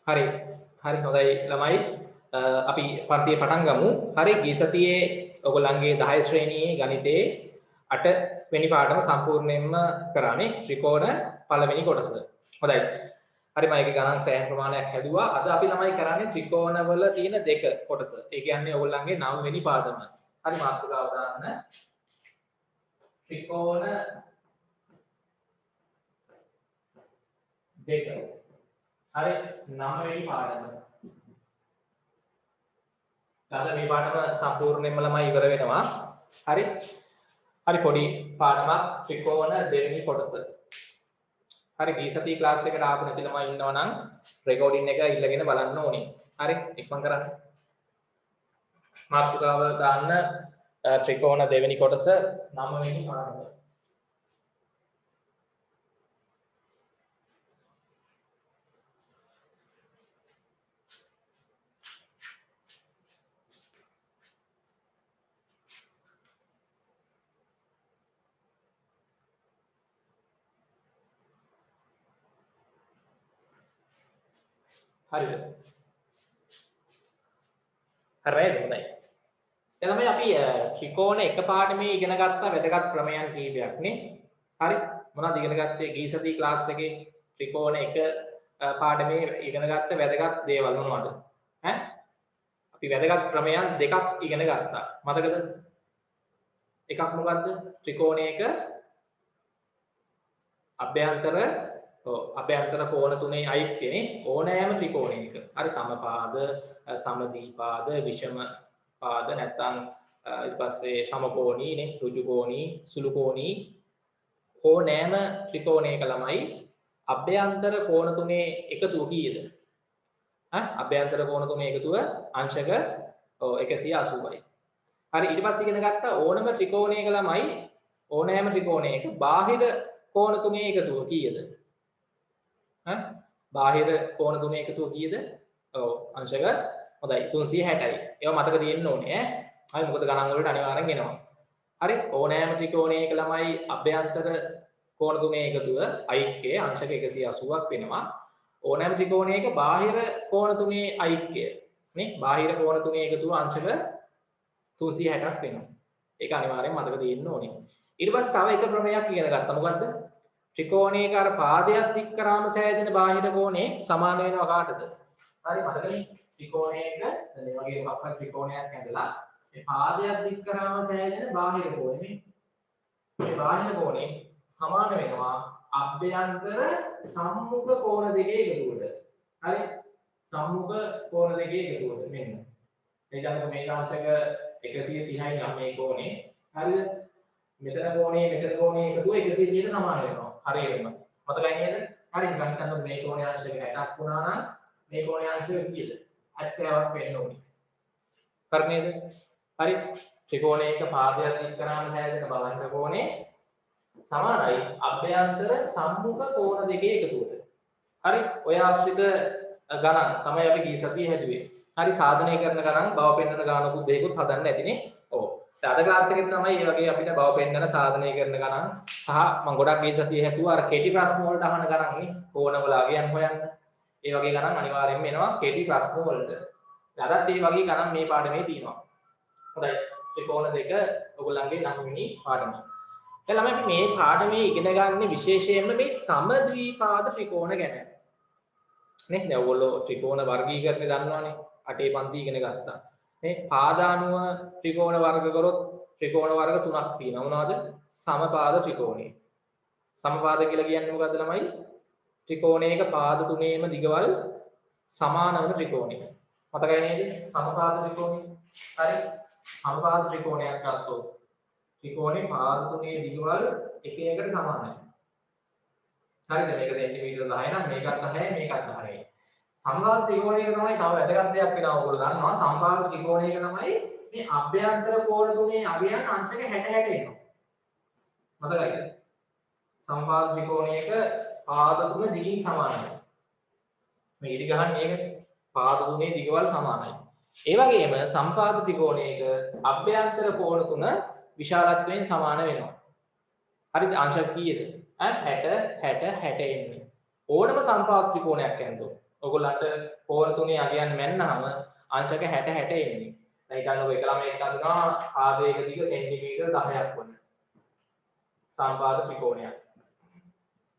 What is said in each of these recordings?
හරි. හරි හොඳයි ළමයි. අපි පන්තියේ පටන් ගමු. හරි ගිය සතියේ ඔයගොල්ලන්ගේ 10 ශ්‍රේණියේ ගණිතයේ 8 වෙනි පාඩම සම්පූර්ණයෙන්ම කරානේ ත්‍රිකෝණ පළවෙනි කොටස. හොඳයි. හරි මම ඒකේ ගණන් සෑහෙන ප්‍රමාණයක් හැදුවා. අද අපි ළමයි කරන්නේ ත්‍රිකෝණවල තියෙන දෙක කොටස. ඒ කියන්නේ ඔයගොල්ලන්ගේ 9 වෙනි පාඩම. හරි මාතෘකාව දාන්න. ත්‍රිකෝණ දෙක. හරි 9 වෙනි පාඩම. අද මේ පාඩම සම්පූර්ණයෙන්ම ළමයි ඉවර වෙනවා. හරි. හරි පොඩි පාඩමක් ත්‍රිකෝණ දෙවෙනි කොටස. හරි ගිය සතියේ ක්ලාස් එකට ආපු නැති ළමයි ඉන්නවා නම් රෙකෝඩින් එක ඉල්ලගෙන බලන්න ඕනේ. හරි ඉක්මන් කරන්න. මාතෘකාව දාන්න ත්‍රිකෝණ දෙවෙනි කොටස 9 වෙනි පාඩම. හරිද? හරිද? හොඳයි. එතනමයි අපි ත්‍රිකෝණ එකපාරට මේ ඉගෙන ගත්ත වැදගත් ක්‍රමයන් කීපයක් නේ. හරි. මොනවද ඉගෙන ගත්තේ ගිය සතියේ ක්ලාස් එකේ ත්‍රිකෝණ එක පාඩමේ ඉගෙන ගත්ත වැදගත් දේවල් මොනවද? ඈ? අපි වැදගත් ක්‍රමයන් දෙකක් ඉගෙන ගත්තා. මතකද? එකක් මොකද්ද? ත්‍රිකෝණයක අභ්‍යන්තර කෝණ තුනේ අයික්කනේ ඕනෑම ත්‍රිකෝණයක. හරි සමපාද, සමදීපාද, විෂම පාද නැත්නම් ඊට පස්සේ සමකෝණී නේ, ඍජුකෝණී, සුළුකෝණී ඕනෑම ත්‍රිකෝණයක ළමයි අභ්‍යන්තර කෝණ තුනේ එකතුව කීයද? අභ්‍යන්තර කෝණ තුනේ එකතුව අංශක 180යි. හරි ඊට පස්සේ ඉගෙන ගත්ත ඕනම ත්‍රිකෝණයක ළමයි ඕනෑම ත්‍රිකෝණයක බාහිර කෝණ තුනේ එකතුව කීයද? බාහිර කෝණ තුනේ එකතුව කීයද? ඔව් අංශක හොඳයි 360යි. ඒවා මතක තියෙන්න ඕනේ ඈ. හරි මොකද ගණන් වලට අනිවාර්යෙන් එනවා. හරි ඕනෑම ත්‍රිකෝණයක ළමයි අභ්‍යන්තර කෝණ තුනේ එකතුව අයික්කය අංශක 180ක් වෙනවා. ඕනෑම ත්‍රිකෝණයක බාහිර කෝණ තුනේ අයික්කය නේ බාහිර කෝණ තුනේ එකතුව අංශක 360ක් වෙනවා. ඒක අනිවාර්යෙන් මතක තියෙන්න ඕනේ. ඊට පස්සේ තව එක ක්‍රමයක් ඉගෙන ගත්තා. මොකද්ද? ත්‍රිකෝණයක අර පාදයක් දික් කරාම සෑදෙන බාහිර කෝණේ සමාන වෙනවා කාටද? හරි මතකනේ? ත්‍රිකෝණයක දැන් මේ වගේ මොකක් හරි ත්‍රිකෝණයක් ඇඳලා මේ පාදයක් දික් කරාම සෑදෙන බාහිර කෝණේ මේ බාහිර කෝණේ සමාන වෙනවා අභ්‍යන්තර සම්මුඛ කෝණ දෙකේ එකතුවට. හරි? සම්මුඛ කෝණ දෙකේ එකතුවට මෙන්න. එතකොට මේක අංශක 130යි නම් මේ කෝණේ. හරිද? මෙතන කෝණේ එකතුව 130ට සමාන වෙනවා. හරියටම. මතකයි නේද? හරි නිකන් හිතන්න මේ කෝණේ අංශක 60ක් වුණා නම් මේ කෝණේ අංශක කීයද? 70ක් වෙන්න ඕනේ. හරි නේද? හරි. ත්‍රිකෝණයක පාදයක් දික් කරාම හැදෙන බාහිර කෝණේ සමානයි අභ්‍යන්තර සම්මුඛ කෝණ දෙකේ එකතුවට. හරි. ඔය ආශ්‍රිත ගණන් තමයි අපි ගිය සතියේ හැදුවේ. හරි සාධනය කරන ගණන් බව පෙන්වන ගණනකුත් දෙකකුත් හදන්න ඇතිනේ. ඔව්. අද ක්ලාස් එකේ තමයි මේ වගේ අපිට බව පෙන්වන සාධනය කරන ගණන් සහ මම ගොඩක් ගිය සතියේ හැදුවා අර කෙටි ප්‍රශ්න වලට අහන ගණන් නේ. කෝණවල අගයන් හොයන්න. ඒ වගේ ගණන් අනිවාර්යයෙන්ම එනවා කෙටි ප්‍රශ්න වලට. අදත් මේ වගේ ගණන් මේ පාඩමේ තියෙනවා. හොඳයි. ත්‍රිකෝණ දෙක ඔයගොල්ලන්ගේ 9 වෙනි පාඩම. දැන් ළමයි අපි මේ පාඩමේ ඉගෙන ගන්න විශේෂයෙන්ම මේ සමද්විපාද ත්‍රිකෝණ ගැන. නේ දැන් ඔයගොල්ලෝ ත්‍රිකෝණ වර්ගීකරණය දන්නවනේ. 8 පන්ති ඉගෙන ගත්තා. මේ පාදානුව ත්‍රිකෝණ වර්ග කරොත් ත්‍රිකෝණ වර්ග තුනක් තියෙනවා. මොනවද? සමපාද ත්‍රිකෝණේ. සමපාද කියලා කියන්නේ මොකද්ද ළමයි? ත්‍රිකෝණයක පාද තුනේම දිගවල් සමාන වන ත්‍රිකෝණය. මතකයි නේද? සමපාද ත්‍රිකෝණය. හරි. සමපාද ත්‍රිකෝණයක් ගත්තොත් ත්‍රිකෝණේ පාද තුනේ දිගවල් එක එකට සමානයි. හරිද? මේක සෙන්ටිමීටර 10 නම් මේකත් 10යි මේකත් 10යි. සමපාද ත්‍රිකෝණයක තමයි තව වැදගත් දෙයක් වෙනවා ඔයගොල්ලෝ දන්නවා. සමපාද ත්‍රිකෝණයක තමයි මේ අභ්‍යන්තර කෝණ තුනේ අගයන් අංශක 60 එනවා. මතකයිද? සමපාද ත්‍රිකෝණයක පාද තුන දිගින් සමානයි. මේ ඉදි ගහන්නේ ඒකනේ. පාද තුනේ දිගවල් සමානයි. ඒ වගේම සමපාද ත්‍රිකෝණයක අභ්‍යන්තර කෝණ තුන විශාලත්වයෙන් සමාන වෙනවා. හරිද? අංශක කීයද? 60 60 60 එන්නේ. ඕනම සමපාද ත්‍රිකෝණයක් ඇන්දෝ ඔයගොල්ලන්ට කෝණ තුනේ අගයන් මැන්නහම අංශක 60 60 එන්නේ. දැන් හිතන්නකෝ එක ළමයෙක් අඳිනවා පාදයක දිග සෙන්ටිමීටර් 10ක් වන සම්පාද ත්‍රිකෝණයක්.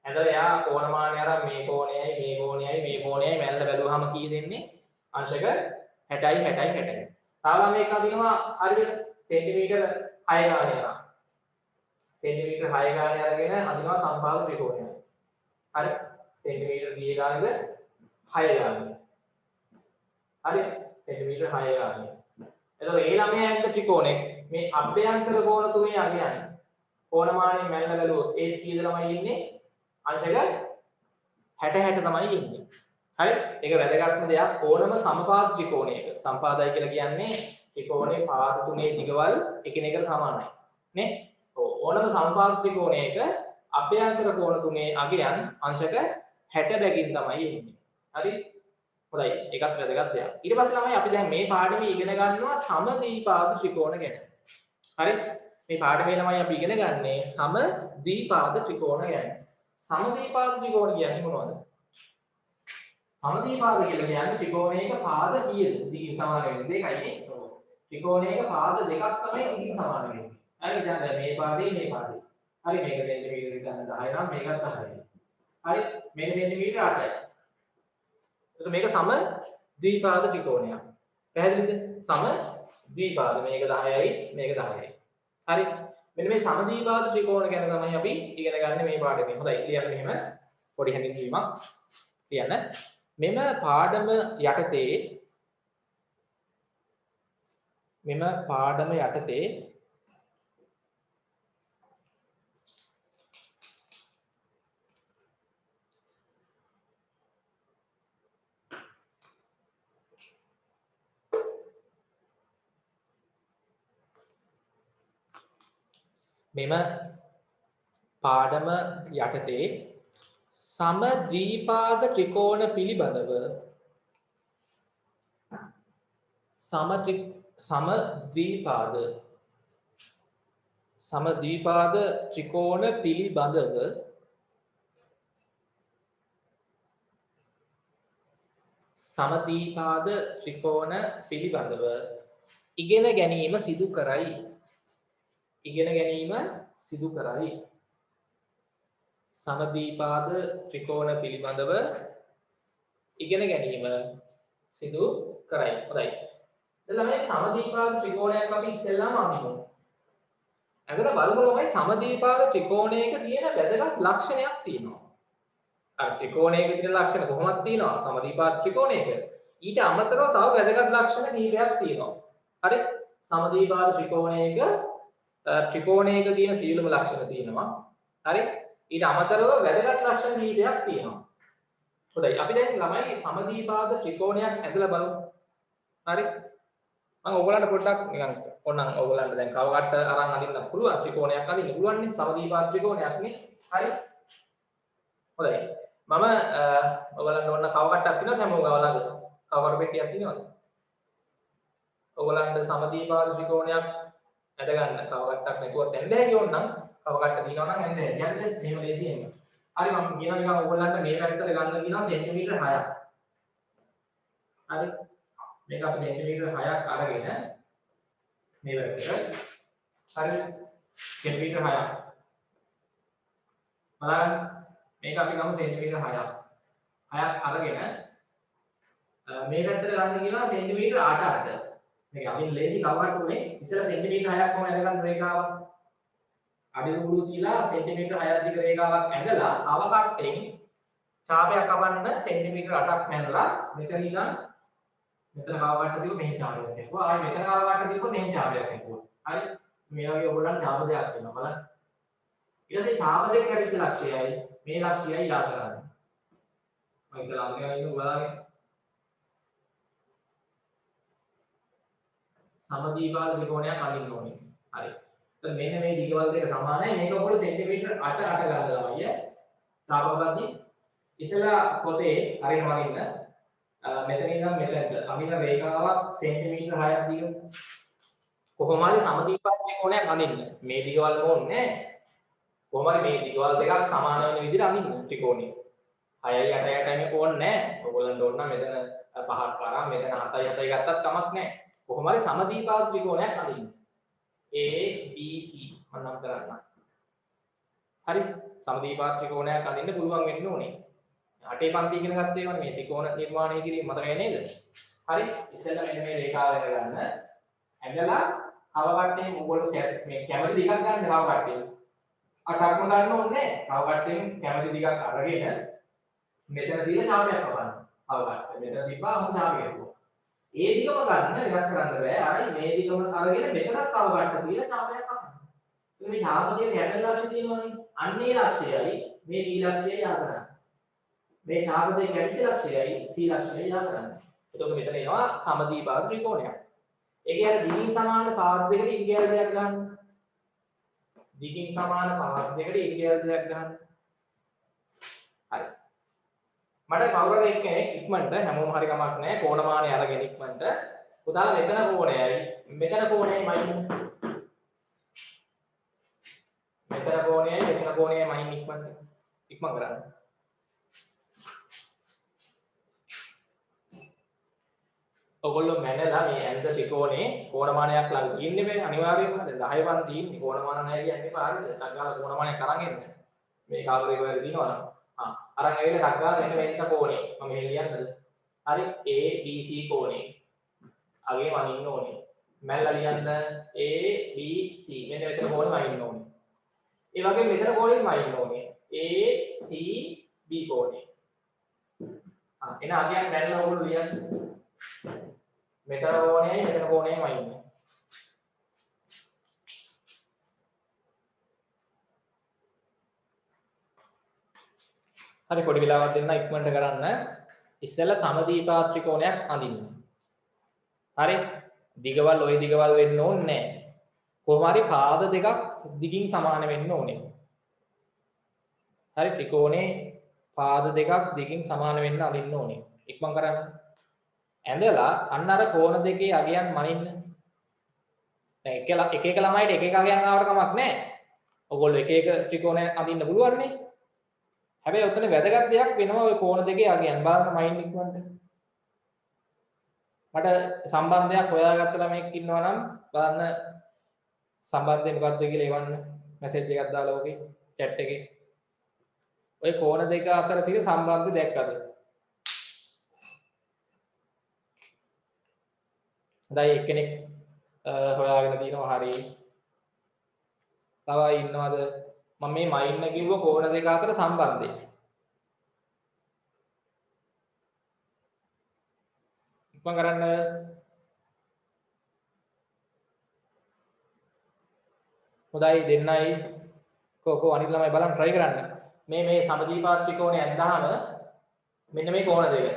එතකොට එයා කෝණමානය අරන් මේ කෝණයයි මේ කෝණයයි මේ කෝණයයි මැල්ල බැලුවාම කී දෙන්නේ? අංශක 60යි 60යි 60යි. තව ළමයෙක් අඳිනවා හරියට සෙන්ටිමීටර් 6 ගානේ අරන්. සෙන්ටිමීටර් 6 ගානේ අරගෙන අඳිනවා සම්පාද ත්‍රිකෝණයක්. හරි. සෙන්ටිමීටර් කීය ගානද? 6 ගානේ. හරි. සෙන්ටිමීටර් 6 ගානේ. එතකොට ඒ ළමයා ඇඳ ත්‍රිකෝණෙක් මේ අභ්‍යන්තර කෝණ තුනේ අගයන් කෝණමානෙන් මැල්ල බැලුවොත් ඒ කීයද ළමයි ඉන්නේ? අංශක 60 60 තමයි ඉන්නේ. හරි? ඒක වැදගත්ම දෙයක් ඕනම සමපාද ත්‍රිකෝණයක. සම්පාදයි කියලා කියන්නේ ත්‍රිකෝණේ පාද තුනේ දිගවල් එකිනෙකට සමානයි. නේ? ඕනම සම්පාද ත්‍රිකෝණයක අභ්‍යන්තර කෝණ තුනේ අගයන් අංශක 60 බැගින් තමයි එන්නේ. හරි? හොඳයි. ඒකත් වැදගත් දෙයක්. ඊට පස්සේ ළමයි අපි දැන් මේ පාඩමේ ඉගෙන ගන්නවා සමද්විපාද ත්‍රිකෝණ ගැන. හරි? මේ පාඩමේ ළමයි අපි ඉගෙන ගන්නේ සමද්විපාද ත්‍රිකෝණ ගැන. සමද්විපාද ත්‍රිකෝණ කියන්නේ මොනවද? සමද්විපාද කියලා කියන්නේ ත්‍රිකෝණයක පාද කීයද? දිගින් සමාන වෙන්නේ දෙකයි නේ. ත්‍රිකෝණයක පාද දෙකක් තමයි දිගින් සමාන වෙන්නේ. හරි දැන් මේ පාදේ මේ පාදේ. හරි මේක සෙන්ටිමීටර ගන්න 10 නම් මේකත් 10යි. හරි මේක සෙන්ටිමීටර 8යි. එතකොට මේක සම ද්විපාද ත්‍රිකෝණයක්. පැහැදිලිද? සම ද්විපාද මේක 10යි මේක 10යි. හරි මෙන්න මේ සම ද්විපාද ත්‍රිකෝණ ගැන තමයි අපි ඉගෙන ගන්න මේ පාඩමේ. හොඳයි ලියන්න මෙහෙම පොඩි හැඳින්වීමක් ලියන්න. මෙම පාඩම යටතේ සමද්විපාද ත්‍රිකෝණ පිළිබඳව සමද්විපාද ත්‍රිකෝණ පිළිබඳව ඉගෙන ගැනීම සිදු කරයි. සමද්විපාද ත්‍රිකෝණ පිළිබඳව ඉගෙන ගැනීම සිදු කරයි. හොඳයි. දැන් ළමයි සමද්විපාද ත්‍රිකෝණයක් අපි ඉස්සෙල්ලාම අඳිමු. අදලා බලමු ළමයි සමද්විපාද ත්‍රිකෝණයක තියෙන වැදගත් ලක්ෂණයක් තියෙනවා. අර ත්‍රිකෝණයක තියෙන ලක්ෂණ කොහොමද තියෙනවා? සමද්විපාද ත්‍රිකෝණයක. ඊට අමතරව තව වැදගත් ලක්ෂණ කීපයක් තියෙනවා. හරි? සමද්විපාද ත්‍රිකෝණයක තියෙන සියලුම ලක්ෂණ තියෙනවා. හරි? ඊට අමතරව වැදගත් ලක්ෂණ කීපයක් තියෙනවා. හොඳයි. අපි දැන් ළමයි සමද්විපාද ත්‍රිකෝණයක් ඇදලා බලමු. හරි? මම ඔයගලන්ට පොඩ්ඩක් නිකන් ඕනනම් ඔයගලන්ට දැන් කව කට්ට අරන් අඳින්න පුළුවන් ත්‍රිකෝණයක් අඳින්න පුළුවන් නේ සමද්විපාද ත්‍රිකෝණයක් නේ. හරි? හොඳයි. මම ඔයගලන්ට ඕන කව කට්ටක් තියෙනවද හැමෝම ගාව ළඟ? කව කට්ට පෙට්ටියක් තියෙනවද? ඔයගලන්ට සමද්විපාද ත්‍රිකෝණයක් ඇද ගන්න කව කට්ටක් නැතුව තැන්න හැකි ඕනනම් කව කට්ට තියෙනවා නම් ඇඳ යන්න මෙහෙම ලේසියෙන්. හරි මම කියනවා නිකන් ඔයගලන්ට මේ පැත්තට ගන්න කියනවා සෙන්ටිමීටර් 6ක්. හරි? මේක අපි සෙන්ටිමීටර් 6ක් අරගෙන මේ පැත්තට හරි සෙන්ටිමීටර් 6ක්. බලන්න මේක අපි ගමු සෙන්ටිමීටර් 6ක්. 6ක් අරගෙන මේ පැත්තට ගන්න කියනවා සෙන්ටිමීටර් 8ක්. මේක අපි ලේසි කව කට්ට උනේ ඉස්සෙල්ලා සෙන්ටිමීටර් 6ක් කොහොමද අරගන්න රේඛාවක්. අඩිමුළු තියලා සෙන්ටිමීටර් 6ක් දිග රේඛාවක් ඇඳලා තව කට්ටෙන් ඡාපයක් කපන්න සෙන්ටිමීටර් 8ක් මැනලා මෙතන ඉඳන් මෙතන කව කට්ට දීපු මෙහි ඡාපයක් එක්කුවා. ආයි මෙතන කව කට්ට දීපු මෙහි ඡාපයක් එක්කුවා. හරි? මේ වගේ ඔයගොල්ලන්ට ඡාප දෙකක් වෙනවා බලන්න. ඊට පස්සේ ඡාප දෙක කැවිච්ච ලක්ෂයයි මේ ලක්ෂයයි යා කරන්නේ. මම ඉස්සලා අඳගෙන ඉන්න බලන්න. සමද්විපාද ත්‍රිකෝණයක් අඳින්න ඕනේ. හරි. මෙන්න මේ දිගවල් දෙක සමානයි. මේක පොඩි සෙන්ටිමීටර් 8 ගන්න ළමයි. තාපබද්දි ඉස්සලා පොතේ හරියට වරින්න මෙතන ඉඳන් මෙතනට අමින රේඛාවක් සෙන්ටිමීටර් 6ක් දිග කොහොම හරි සමද්විපාද ත්‍රිකෝණයක් අඳින්න. මේ දිගවල් ඕනේ නැහැ. කොහොම හරි මේ දිගවල් දෙකක් සමාන වෙන විදිහට අඳින්න ත්‍රිකෝණය. 6යි 8යි 8යි ඕනේ නැහැ. ඔයගොල්ලන්ට ඕන නම් මෙතන 5ක් කරා මෙතන 7යි 7යි ගත්තත් කමක් නැහැ. කොහොම හරි සමදීපාද ත්‍රිකෝණයක් අඳින්න. A B C මම නම් කරන්න. හරි සමදීපාද ත්‍රිකෝණයක් අඳින්න පුළුවන් වෙන්න ඕනේ. 8 පන්ති ඉගෙන ගත්තේ වань මේ ත්‍රිකෝණ නිර්මාණය කිරීම මතකයි නේද? හරි ඉස්සෙල්ලා මෙන්න මේ රේඛාව අරගන්න. ඇඟලා කව කට්ටේ ඕගොල්ලෝ මේ කැමති දිගක් ගන්න කව කට්ටේ. අටක්ම ගන්න ඕනේ නැහැ. කව කට්ටෙන් කැමති දිගක් අරගෙන මෙතන දීලා ඡාපයක් කපන්න. කව කට්ටේ. මෙතන දීපා හොඳ ඡාපයක් කරනවා. ඒ දිගම ගන්න වෙනස් කරන්න බෑ. ආයි මේ දිගම අරගෙන මෙතනක් කව කට්ට දීලා ඡාපයක් කපන්න. මේ ඡාපකයේ කැමති ලක්ෂ්‍ය තියෙනවානේ. අන්නේ ලක්ෂයයි මේ D ලක්ෂයයි යා කරන්න. මේ ඡාපකයේ කැමති ලක්ෂයයි C ලක්ෂයයි යා කරන්න. එතකොට මෙතන එනවා සමදීපාද ත්‍රිකෝණයක්. ඒකේ අර දිගින් සමාන පාද දෙකට ඉංග්‍රීසි දෙයක් ගන්න. දිගින් සමාන පාද දෙකට ඉංග්‍රීසි දෙයක් ගන්න. හරි. මට කවුරු හරි කෙනෙක් ඉක්මනට හැමෝම හරි කමක් නැහැ කෝණමානය අරගෙන ඉක්මනට පුතාලා මෙතන කෝණයයි මෙතන කෝණයයි මයින් මෙතන කෝණයයි මයින් ඉක්මන් කරන්න. ඔයගොල්ලෝ මැනලා මේ ඇඳ ත්‍රිකෝණේ කෝණමානයක් ළඟ තියෙන්නේ බෑ අනිවාර්යයෙන්ම දැන් 10 වන් තියෙන්නේ කෝණමාන නැහැ කියන්නේ පාරද ටක් ගාලා කෝණමානයක් අරන් එන්න මේ කාමරේ කොහෙද තියෙනවද අරන් ඇවිල්ලා ටක් ගාලා මෙන්න මෙන්න කෝණේ මම මෙහෙ ලියන්නද හරි A B C කෝණේ අගේ වහින්න ඕනේ මැල්ලා ලියන්න A B C මෙන්න මෙතන කෝණේ වහින්න ඕනේ ඒ වගේ මෙතන කෝණෙත් වහින්න ඕනේ A C B කෝණේ එන අගයන් මැල්ලා ඔයගොල්ලෝ ලියන්න මෙතන කෝණයයි මෙතන කෝණයයි වයින්නේ. හරි පොඩි වෙලාවක් දෙන්න ඉක්මනට කරන්න. ඉස්සෙල්ලා සමදීපාද ත්‍රිකෝණයක් අඳින්න. හරි. දිගවල් ওই දිගවල් වෙන්න ඕනේ නැහැ. කොහොම හරි පාද දෙකක් දිගින් සමාන වෙන්න ඕනේ. හරි ත්‍රිකෝණේ පාද දෙකක් දිගින් සමාන වෙන්න අඳින්න ඕනේ. ඉක්මන් කරන්න. ඇඳලා අන්න අර කෝණ දෙකේ අගයන් මනින්න. දැන් එක එක ළමයිට එක එක අගයන් ආවට කමක් නැහැ. ඔයගොල්ලෝ එක එක ත්‍රිකෝණ අඳින්න පුළුවන් නේ. හැබැයි උතන වැදගත් දෙයක් වෙනවා ওই කෝණ දෙකේ අගයන් බලන්න මයින් ඉක්මනට. මට සම්බන්ධයක් හොයාගත්ත ළමෙක් ඉන්නවා නම් බලන්න සම්බන්ධය මොකක්ද කියලා එවන්න මැසේජ් එකක් දාලා ඔගේ chat එකේ. ওই කෝණ දෙක අතර තියෙන සම්බන්ධය දැක්කද? දැන් එක්කෙනෙක් හොයාගෙන තිනවා හරි. තව ඉන්නවද? මම මේ මයින්න කිව්ව කෝණ දෙක අතර සම්බන්ධය. ඉක්මන් කරන්න. හොඳයි දෙන්නයි කො අනිත් ළමයි බලන්න try කරන්න. මේ සමදීපාද ත්‍රිකෝණය ඇඳහම මෙන්න මේ කෝණ දෙක.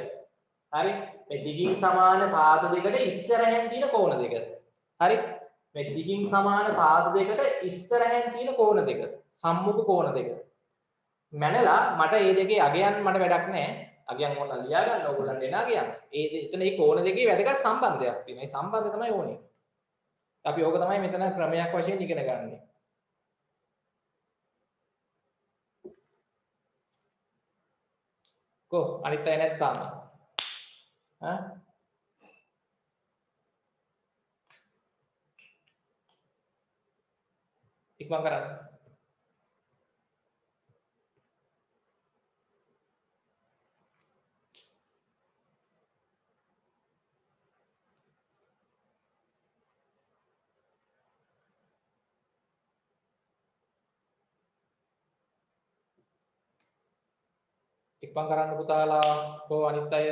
හරි? මේ දිගින් සමාන පාද දෙකට ඉස්සරහෙන් තියෙන කෝණ දෙක. හරි? මේ දිගින් සමාන පාද දෙකට ඉස්සරහෙන් තියෙන කෝණ දෙක. සම්මුඛ කෝණ දෙක. මැනලා මට මේ දෙකේ අගයන් මට වැඩක් නැහැ. අගයන් ඕන ලියා ගන්න ඕගොල්ලන්ට එන අගයන්. එතන මේ කෝණ දෙකේ වැදගත් සම්බන්ධයක් තියෙනවා. මේ සම්බන්ධය තමයි ඕනේ. අපි ඕක තමයි මෙතන ක්‍රමයක් වශයෙන් ඉගෙන ගන්න. කො අනිත් අය නැත්තාම ඉක්මන් කරන්න. ඉක්මන් කරන්න පුතාලා. කො අනිත් අය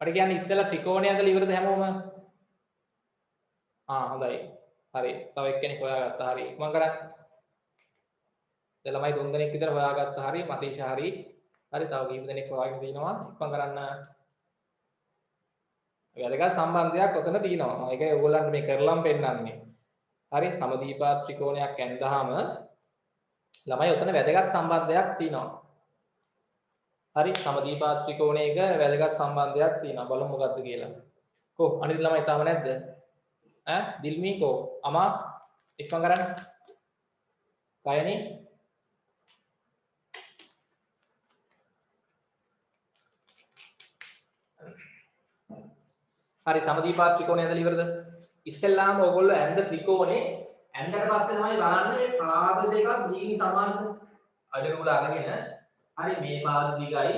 මට කියන්නේ ඉස්සෙල්ලා ත්‍රිකෝණය ඇඳලා ඉවරද හැමෝම? හොඳයි. හරි. තව එක්කෙනෙක් හොයාගත්තා. හරි. ඉක්මන් කරන්න. දැන් ළමයි 3 දෙනෙක් විතර හොයාගත්තා. හරි. මතීෂ හරි. හරි. තව කීප දෙනෙක් හොයාගෙන තිනවා. ඉක්මන් කරන්න. වැදගත් සම්බන්ධයක් ඔතන තියෙනවා. ඒකයි ඔයගොල්ලන්ට මේ කරලම් පෙන්නන්නේ. හරි. සමදීපාද ත්‍රිකෝණයක් ඇඳහම ළමයි ඔතන වැදගත් සම්බන්ධයක් තියෙනවා. හරි සමදීපාද ත්‍රිකෝණයක වැදගත් සම්බන්ධයක් තියෙනවා. බලමු මොකක්ද කියලා. කො අනිත් ළමයි තාම නැද්ද? දිල්මි කො අමා ඉක්මන් කරන්න. කයනි හරි සමදීපාද ත්‍රිකෝණය ඇඳලා ඉවරද? ඉස්සෙල්ලාම ඕගොල්ලෝ ඇඳ ත්‍රිකෝණේ ඇඳලා පස්සේ තමයි බලන්න මේ පාද දෙකක් දීනි සමානද? අඩ රූල අරගෙන හරි මේ පාද දිගයි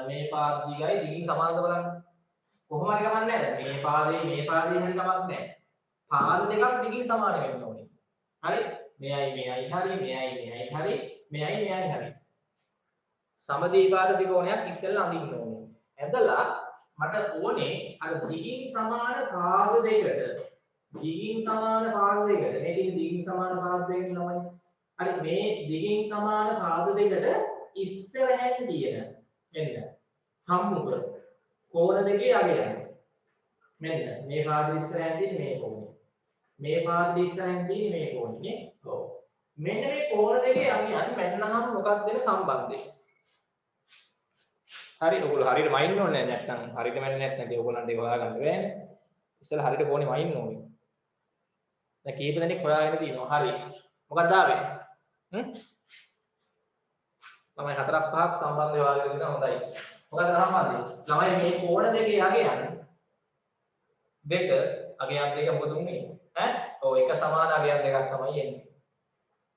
මේ පාද දිගයි දීනි සමානද බලන්න. කොහොම හරි ගමන් නැහැ. මේ පාදේ හරි ගමන් නැහැ. පාද දෙකක් දිගින් සමාන වෙන්න ඕනේ. හරි? මෙයයි හරි මෙයයි හරි. සමදීපාද ත්‍රිකෝණයක් ඉස්සෙල්ලා අඳින්න ඕනේ. ඇඳලා මට ඕනේ අර දිගින් සමාන පාද දෙකට මේ දිගින් සමාන පාද දෙක නමයි. හරි මේ දිගින් සමාන පාද දෙකට ඉස්සරහින් තියෙන මෙන්න සම්මුඛ කෝණ දෙකේ අගය යනවා. මෙන්න මේ පාද ඉස්සරහින් තියෙන මේ කෝණය. මේ පාද ඉස්සරහින් තියෙන මේ කෝණය නේ. ඔව්. මෙන්න මේ කෝණ දෙකේ අගයන් මෙන්නහම මොකක්ද වෙන සම්බන්ධය? හරි ඔයගොල්ලෝ හරියට මයින්න ඕනේ නැත්නම් හරියට මන්නේ නැත්නම් ඒක ඔයගොල්ලන්ට ඒක හොයාගන්න බෑනේ. ඉස්සෙල්ලා හරියට කෝණේ මයින්න ඕනේ. දැන් කීප දෙනෙක් හොයාගෙන තියෙනවා. හරි. මොකක්ද ආවේ? ළමයි 4ක් 5ක් සම්බන්ධය හොයාගෙන ඉන්න හොඳයි. මොකක්ද සම්බන්ධය? ළමයි මේ කෝණ දෙකේ අගයන් දෙක මොකද උනේ? ඔව් එක සමාන අගයන් දෙකක් තමයි එන්නේ.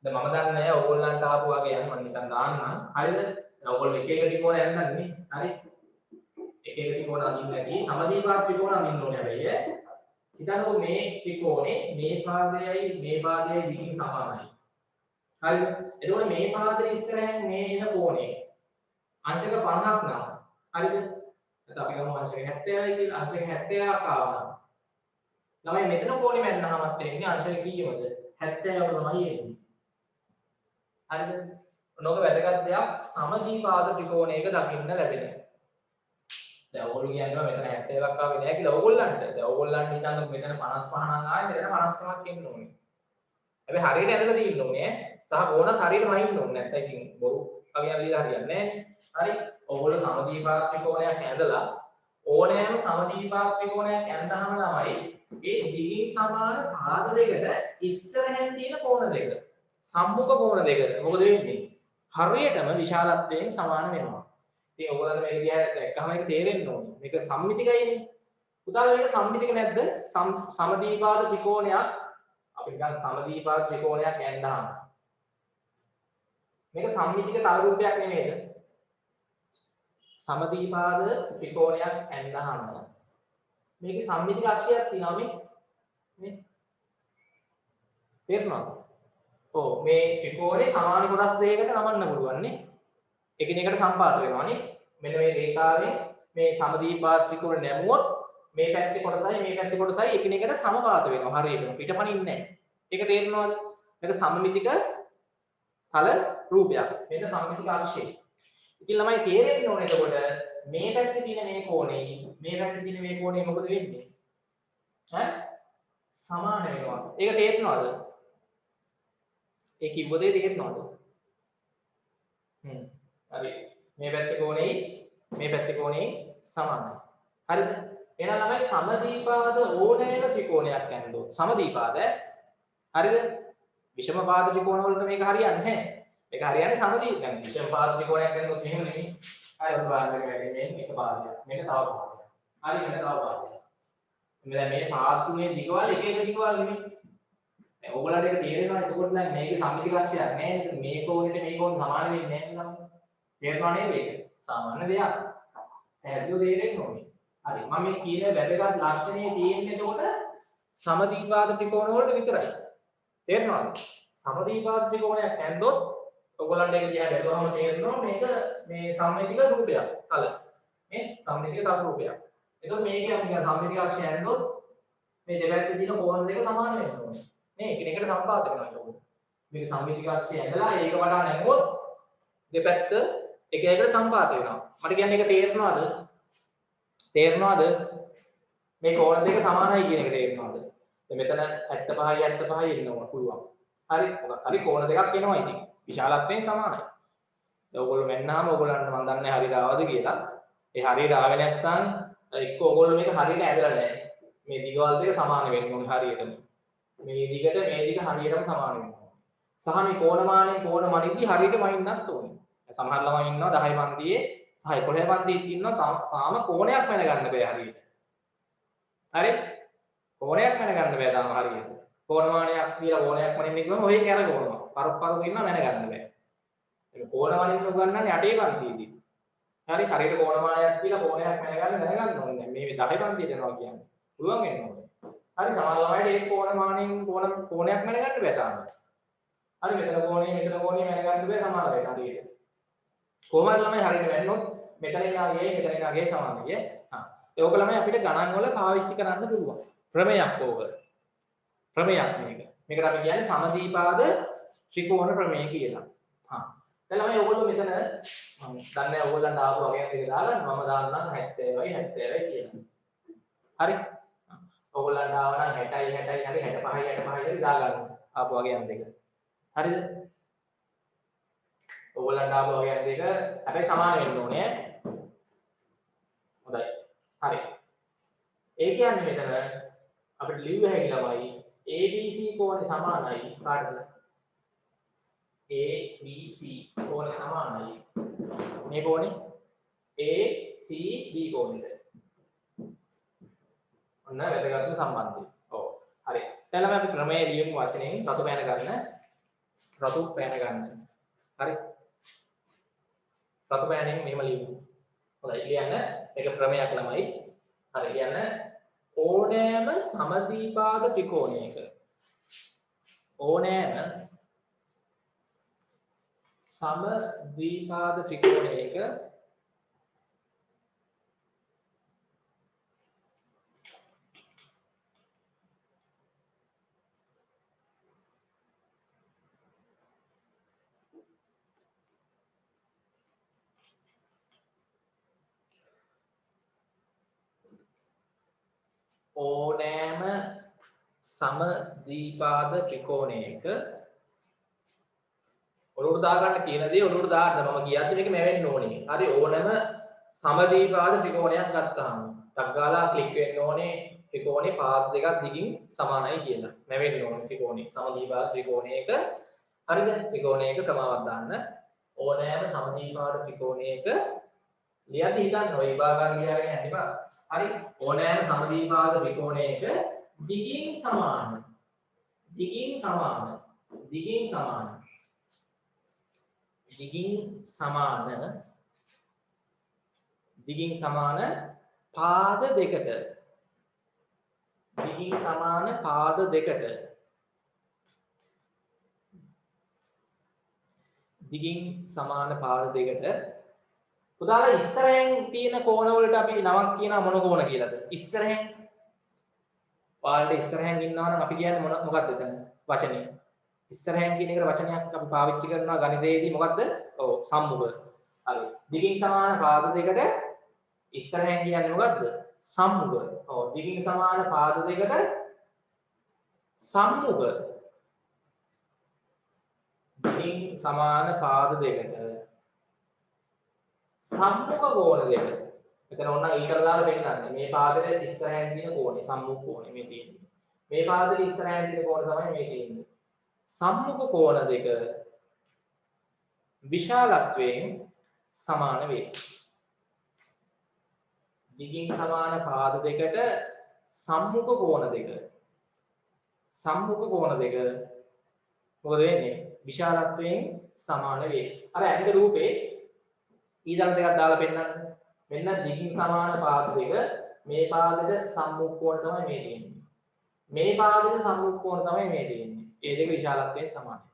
දැන් මම දන්නේ නැහැ ඕගොල්ලන්ට ආපු අගයන් මම නිකන් දාන්නම්. හරිද? ඔයගොල්ලෝ එක ත්‍රිකෝණ යන්නන්නේ. හරි. එක ත්‍රිකෝණ අඳින්න ඇති. සමදීපාද ත්‍රිකෝණ අඳින්න ඕනේ හැබැයි. හිතන්නකෝ මේ ත්‍රිකෝණේ මේ පාදයයි දිගින් සමානයි. හරිද? එතකොට මේ පාදයේ ඉස්සරහින් මේ එන කෝණේ අංශක 50ක් නම් හරිද? නැත්නම් අපි ගමු අංශක 70යි කියලා. අංශක 70ක් ආවනම් ළමයි මෙතන කෝණේ මැන්නහමත් එන්නේ අංශක කීයද? 70ම තමයි එන්නේ. හරිද? ඔනෝක වැදගත් දෙයක් සමදීපාද ත්‍රිකෝණයක දකින්න ලැබෙනවා. දැන් ඕගොල්ලෝ කියනවා මෙතන 70ක් ආවේ නැහැ කියලා ඕගොල්ලන්ට. දැන් ඕගොල්ලන්ට හිතන්නකො මෙතන 55 නම් ආවේ මෙතන 55ක් එන්න ඕනේ. හැබැයි හරියට ඇදලා තියෙන්න ඕනේ සහ කෝණත් හරියටම අයින්න ඕනේ. නැත්නම් ඉතින් බොරු වගේ අවිලා හරියන්නේ නැහැ. හරි. ඕගොල්ලෝ සමදීපාද ත්‍රිකෝණයක් ඇඳලා ඕනෑම සමදීපාද ත්‍රිකෝණයක් ඇඳහම ළමයි ඒ දිගින් සමාන පාද දෙකට ඉස්සරහින් තියෙන කෝණ දෙක සම්මුඛ කෝණ දෙක මොකද වෙන්නේ? හරියටම විශාලත්වයෙන් සමාන වෙනවා. ඉතින් ඔයගොල්ලෝ මේක දිහා දැක්කම ඒක තේරෙන්න ඕනේ. මේක සම්මිතිකයිනේ. පුතා මේක සම්මිතික නැද්ද? සමදීපාද ත්‍රිකෝණයක් අපි නිකන් සමදීපාද ත්‍රිකෝණයක් ඇඳහම මේක සම්මිතික තල රූපයක් නෙමෙයිද? සමදීපාද ත්‍රිකෝණයක් ඇඳහම මේකේ සම්මිතික අක්ෂයක් තියෙනවා මේ තේරුණාද? ඔව් මේ ත්‍රිකෝණේ සමාන කොටස් දෙකකට නමන්න පුළුවන් නේ. එකිනෙකට සම්පාත වෙනවා නේ. මෙන්න මේ රේඛාවෙන් මේ සමදීපාද ත්‍රිකෝණ නැමුවොත් මේ පැත්තේ කොටසයි එකිනෙකට සමපාත වෙනවා හරියටම පිටපණින්නේ නැහැ. ඒක තේරෙනවද? මේක සම්මිතික තල රූපයක්. මේක සම්මිතික අක්ෂය. ඉතින් ළමයි තේරෙන්න ඕනේ එතකොට මේ පැත්තේ තියෙන මේ කෝණේ මොකද වෙන්නේ? සමාන වෙනවා. ඒක තේරෙනවද? ඒ කිව්ව දේ තේරෙනවද? හරි. මේ පැත්තේ කෝණේ සමානයි. හරිද? එහෙනම් ළමයි සමදීපාද ඕනෑම ත්‍රිකෝණයක් ඇඳුවොත් සමදීපාද හරිද? විෂම පාද ත්‍රිකෝණ වලට මේක හරියන්නේ නැහැ. මේක හරියන්නේ සමදී. දැන් විෂම පාද ත්‍රිකෝණයක් ඇඳුවොත් එහෙම නෙමෙයි. හරි උදාහරණයක් වැඩිමෙන් එක පාදයක්. මේක තව පාදයක්. හරි මේක තව පාදයක්. දැන් මේ පාද තුනේ දිගවල එක දිගවල නෙමෙයි. දැන් ඕගොල්ලන්ට ඒක තේරෙනවා. එතකොට දැන් මේකේ සම්මිතික අක්ෂයක් නැහැ නේද? මේ කෝණෙට මේ කෝණ සමාන වෙන්නේ නැහැ නේද? තේරෙනව නේද ඒක? සාමාන්‍ය දෙයක්. පැහැදිලිව තේරෙන්න ඕනේ. හරි මම මේ කියන වැදගත් ලක්ෂණය තියෙන්නේ එතකොට සමදීපාද ත්‍රිකෝණ වලට විතරයි. තේරෙනවද? සමදීපාද ත්‍රිකෝණයක් ඇඳොත් ඔයගොල්ලන්ට ඒක දිහා බැලුවම තේරෙනවා මේක මේ සම්මිතික රූපයක්. තල. මේ සම්මිතික තල රූපයක්. එතකොට මේකේ අපි සම්මිතික අක්ෂය ඇඳොත් මේ දෙපැත්තේ තියෙන කෝණ දෙක සමාන වෙනවා. මේ එකිනෙකට සම්පාත වෙනවා ඒක. මේක සම්මිතික අක්ෂය ඇඳලා ඒක වඩා නැංගුවොත් දෙපැත්ත එක එකට සම්පාත වෙනවා. මට කියන්නේ ඒක තේරෙනවද? මේ කෝණ දෙක සමානයි කියන එක තේරෙනවද? දැන් මෙතන 75යි එන්න පුළුවන්. හරි. හරි කෝණ දෙකක් එනවා ඉතින්. විශාලත්වයෙන් සමානයි. දැන් ඔයගොල්ලෝ මෙන්නාම ඔයගොල්ලන්ට මම දන්නේ හරියට ආවද කියලා. ඒ හරියට ආවේ නැත්නම් එක්ක ඔයගොල්ලෝ මේක හරියට ඇදලා නැහැ. මේ දිගවල් දෙක සමාන වෙන්න ඕනේ හරියටම. මේ දිගට මේ දිග හරියටම සමාන වෙන්න ඕනේ. සහ මේ කෝණ මානෙන් කෝණ මනින්දි හරියටම ඉන්නත් ඕනේ. සමහර ළමයි ඉන්නවා 10 පන්තියේ සහ 11 පන්තියේ ඉන්නවා තාම කෝණයක් මැන ගන්න බෑ හරියට. හරි කෝණයක් මැනගන්න බෑ තාම හරියට. කෝණමානයක් කියලා කෝණයක් මනින්න කිව්වම ඔය කැරගොනවා. පරප්පරු ඉන්නවා මැනගන්න බෑ. ඒක කෝණ වලින් උගන්වන්නේ අටේ පන්තියේදී. හරි හරියට කෝණමානයක් කියලා කෝණයක් මැනගන්න දැනගන්න ඕනේ. මේ 10 පන්තියට යනවා කියන්නේ. පුළුවන් වෙන්න ඕනේ. හරි සමහර ළමයිට ඒ කෝණමානෙන් කෝණයක් මැනගන්න බෑ තාම. හරි මෙතන කෝණේ මැනගන්න බෑ සමහර වෙලාවට හරියට. කොහොම හරි ළමයි හරියට වැන්නොත් මෙතන ඉනාගේ සමානයි. ඒක ළමයි අපිට ගණන් වල පාවිච්චි කරන්න පුළුවන්. ප්‍රමේයක් ඕක. ප්‍රමේයක් මේක. මේකට අපි කියන්නේ සමදීපාද ත්‍රිකෝණ ප්‍රමේය කියලා. දැන් ළමයි ඔයගොල්ලෝ මෙතන මම දන්නේ ඔයගොල්ලන්ට ආපු වගයක් එක දාලා මම දාන්නම් 70යි කියලා. හරි? ඔයගොල්ලන්ට ආව නම් 60යි හරි 65යි හරි දාගන්න. ආපු වගයක් දෙක. හරිද? ඔයගොල්ලන්ට ආපු වගයක් දෙක හැබැයි සමාන වෙන්න ඕනේ. හොඳයි. හරි. ඒ කියන්නේ මෙතන අපිට ලිව්ව හැකි ළමයි ABC කෝණය සමානයි කාටද? ABC කෝණය සමානයි මේ කෝණය ACB කෝණයට. ඔන්න වැදගත්ම සම්බන්ධය. ඔව්. හරි. දැන් ළමයි අපි ක්‍රමයේ ලියමු වචනෙන් රතු පෑන ගන්න. හරි. රතු පෑනෙන් මෙහෙම ලියමු. හොඳයි. ලියන්න. මේක ක්‍රමයක් ළමයි. හරි. ලියන්න. ඕනෑම සමදීපාද ත්‍රිකෝණයක ඔලුවට දාගන්න කියන දේ ඔලුවට දාන්න මම කියද්දි මේක මැවෙන්න ඕනේ. හරි ඕනම සමදීපාද ත්‍රිකෝණයක් ගත්තාම ටක් ගාලා ක්ලික් වෙන්න ඕනේ ත්‍රිකෝණේ පාද දෙකක් දිගින් සමානයි කියලා. මැවෙන්න ඕනේ ත්‍රිකෝණේ. සමදීපාද ත්‍රිකෝණයක හරිද? ත්‍රිකෝණයක ක්‍රමාවක් දාන්න. ඕනෑම සමදීපාද ත්‍රිකෝණයක ලියද්දි හිතන්න ඔය විභාගයක් ලියාගෙන යන්න එපා. හරි ඕනෑම සමදීපාද ත්‍රිකෝණයක දිගින් සමාන පාද දෙකට උදාහරණ ඉස්සරහෙන් තියෙන කෝණ වලට අපි නමක් කියනවා මොන කෝණ කියලාද? ඉස්සරහෙන් ඔයාලට ඉස්සරහෙන් ඉන්නවා නම් අපි කියන්නේ මොකක්ද එතන වචනේ? ඉස්සරහෙන් කියන එකට වචනයක් අපි පාවිච්චි කරනවා ගණිතයේදී මොකක්ද? ඔව් සම්මුඛ. හරි. දිගින් සමාන පාද දෙකට ඉස්සරහෙන් කියන්නේ මොකක්ද? සම්මුඛ. ඔව් දිගින් සමාන පාද දෙකට සම්මුඛ. දිගින් සමාන පාද දෙකට සම්මුඛ කෝණ දෙක. මෙතන ඕන ඊතර දාලා පෙන්නන්නේ. මේ පාදෙට ඉස්සරහින් තියෙන කෝණය සම්මුඛ කෝණය මේ තියෙන්නේ. මේ පාදෙට ඉස්සරහින් තියෙන කෝණ තමයි මේ තියෙන්නේ. සම්මුඛ කෝණ දෙක විශාලත්වයෙන් සමාන වේ. දිගින් සමාන පාද දෙකට සම්මුඛ කෝණ දෙක මොකද වෙන්නේ? විශාලත්වයෙන් සමාන වේ. අර ඇඟ රූපේ ඊදල දෙකක් දාලා පෙන්නන්න. මෙන්න දිගින් සමාන පාද දෙක මේ පාදෙට සම්මුඛ කෝණ තමයි මේ තියෙන්නේ. මේ පාදෙට සම්මුඛ කෝණ තමයි මේ තියෙන්නේ. ඒ දෙක විශාලත්වයෙන් සමානයි.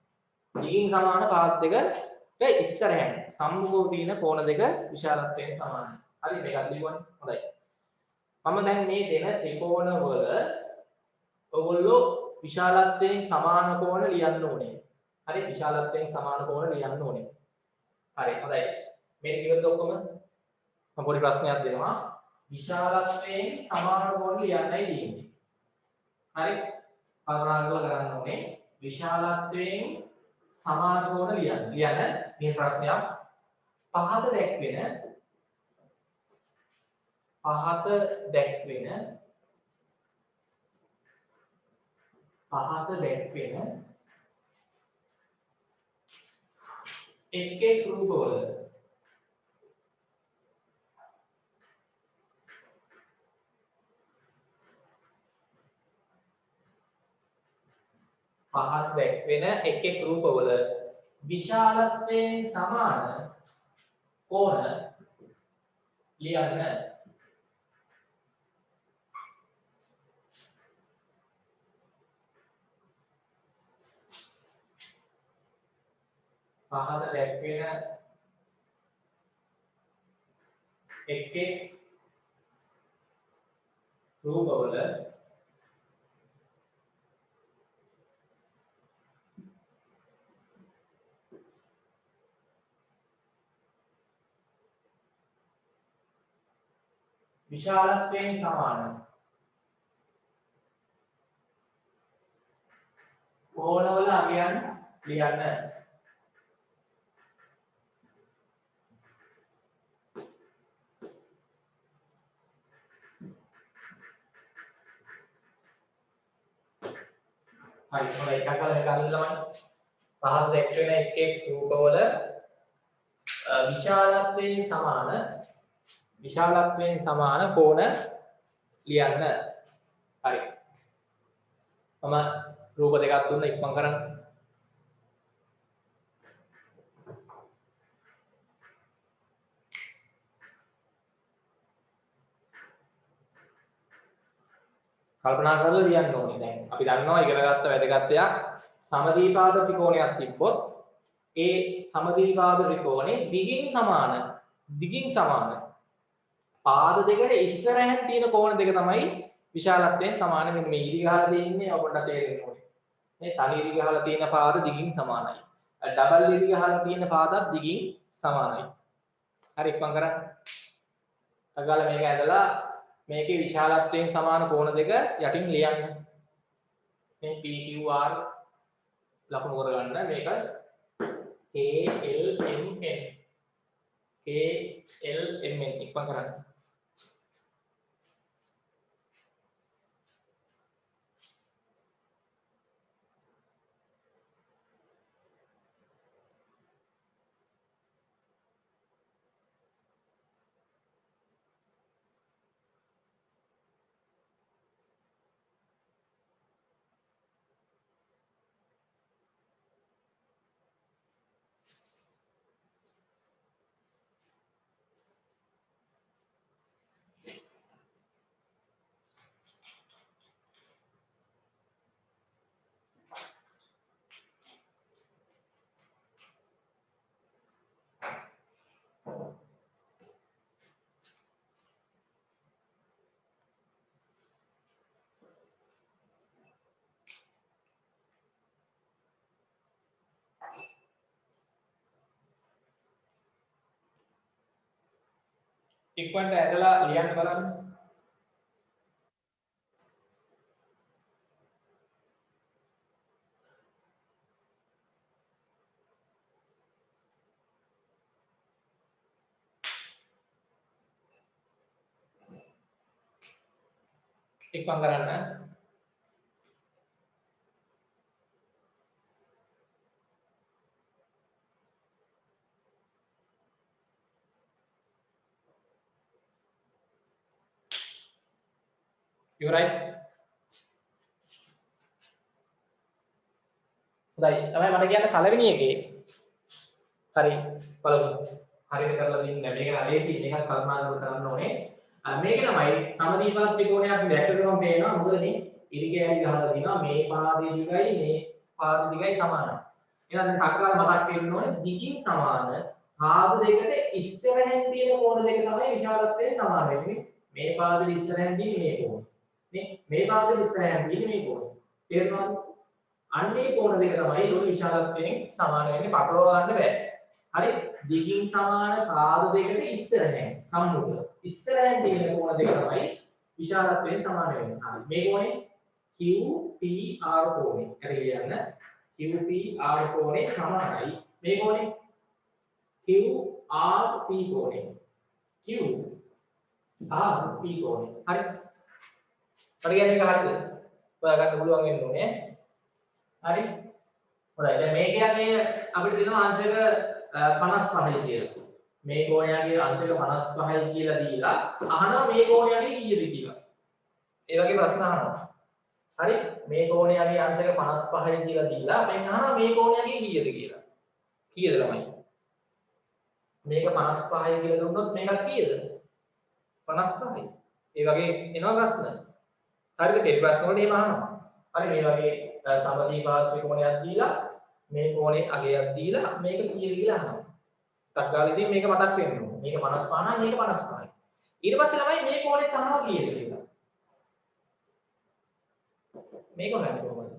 දිගින් සමාන පාද දෙක ඉස්සරහින් සම්මුඛව තියෙන කෝණ දෙක විශාලත්වයෙන් සමානයි. හරි මේකත් ලියුවනේ. හොඳයි. මම දැන් මේ දෙන ත්‍රිකෝණ වල ඔයගොල්ලෝ විශාලත්වයෙන් සමාන කෝණ ලියන්න ඕනේ. හරි විශාලත්වයෙන් සමාන කෝණ ලියන්න ඕනේ. හරි හොඳයි. මේක ඉවරද ඔක්කොම? මම පොඩි ප්‍රශ්නයක් දෙනවා. විශාලත්වයෙන් සමාන කෝණ ලියන්නයි තියෙන්නේ. හරි. කරුණාකරලා කරන්න ඕනේ. විශාලත්වයෙන් සමාන කෝණ ලියන්න. මේ ප්‍රශ්නයක් පහත දැක්වෙන එක් රූපවල පහත් දැක්වෙන එක් රූපවල විශාලත්වයෙන් සමාන කෝණ ලියන්න. පහත දැක්වෙන එක් රූපවල විශාලත්වයෙන් සමාන කෝණවල අගයන් ලියන්න. හරි හොඳයි එකක් කරලා මේක අල්ලන්න ළමයි. පහත දැක්වෙන එක් රූපවල විශාලත්වයෙන් සමාන කෝණ ලියන්න. හරි. මම රූප දෙකක් දුන්න ඉක්මන් කරන්න. කල්පනා කරලා ලියන්න ඕනේ. දැන් අපි දන්නවා ඉගෙනගත්ත වැදගත් දෙයක් සමද්විපාද ත්‍රිකෝණයක් තිබ්බොත් ඒ සමද්විපාද ත්‍රිකෝණේ දිගින් සමාන පාද දෙකට ඉස්සරහින් තියෙන කෝණ දෙක තමයි විශාලත්වයෙන් සමාන. මෙන්න මේ ඉරි ගහලා තියෙන්නේ ඔබට තේරෙන්න ඕනේ. මේ තනි ඉරි ගහලා තියෙන පාද දිගින් සමානයි. ඩබල් ඉරි ගහලා තියෙන පාදත් දිගින් සමානයි. හරි ඉක්මන් කරන්න. අගාලා මේක ඇදලා මේකේ විශාලත්වයෙන් සමාන කෝණ දෙක යටින් ලියන්න. මේ PQR ලකුණු කරගන්න. මේක KLMN ඉක්මන් කරන්න. ඉක්මනට ඇදලා ලියන්න බලන්න. ඉක්මන් කරන්න. ඉවරයි. හොඳයි. තමයි මට කියන්න පළවෙනි එකේ හරි බලමු. හරියට කරලා දෙන්න. මේක නේසි මේකත් කල්පනා කරන්න ඕනේ. මේක තමයි සමදීපාද ත්‍රිකෝණයක් දැක්ක ගමන් පේනවා. මොකද මේ ඉරිගෑලි ගහලා දිනවා මේ පාදයේ දිගයි මේ පාදයේ දිගයි සමානයි. එහෙනම් දැන් අක්කාල මතක් වෙන්න ඕනේ දිගින් සමාන පාද දෙකට ඉස්සරහින් තියෙන කෝණ දෙක තමයි විශාලත්වයෙන් සමාන වෙන්නේ. මේ පාදෙ ඉස්සරහින් තියෙන මේ කෝණ. මේ පාදෙ ඉස්සරහින් තියෙන මේ කෝණ. තේරෙනවද? අන්නේ කෝණ දෙක තමයි ලෝක විශාලත්වයෙන් සමාන වෙන්නේ. පටලවා ගන්න බෑ. හරි දිගින් සමාන පාද දෙකට ඉස්සරහින් සම්මුඛ ඉස්සරහින් තියෙන කෝණ දෙක තමයි විශාලත්වයෙන් සමාන වෙන්නේ. හරි මේ කෝණේ QPR කෝණේ. හරි කියන්න QPR කෝණේ සමානයි මේ කෝණේ QRP කෝණේ. QRP කෝණේ. හරි. මට කියන්නේ ඒක හරියද? ඔයාලට පුළුවන් වෙන්න ඕනේ. හරි. හොඳයි. දැන් මේ කියන්නේ අපිට දෙනවා අංශක 55යි කියලා. මේ කෝණයගේ අංශක 55යි කියලා දීලා අහනවා මේ කෝණයගේ කීයද කියලා. ඒ වගේ ප්‍රශ්න අහනවා. හරි මේ කෝණයගේ අංශක 55යි කියලා දීලා අපෙන් අහනවා මේ කෝණයගේ කීයද කියලා. කීයද ළමයි? මේක 55යි කියලා දුන්නොත් මේකත් කීයද? 55යි. ඒ වගේ එනවා ප්‍රශ්න. හරිද? මේ ප්‍රශ්න වලට එහෙම අහනවා. හරි මේ වගේ සමදීපාද ත්‍රිකෝණයක් දීලා මේ කෝණේ අගයක් දීලා මේක කීයද කියලා අහනවා. ටක් ගාලා ඉතින් මේක මතක් වෙන්න ඕනේ. මේක 55යි මේක 55යි. ඊට පස්සේ ළමයි මේ කෝණෙත් අහනවා කීයද කියලා. මේක හොයන්න කොහොමද?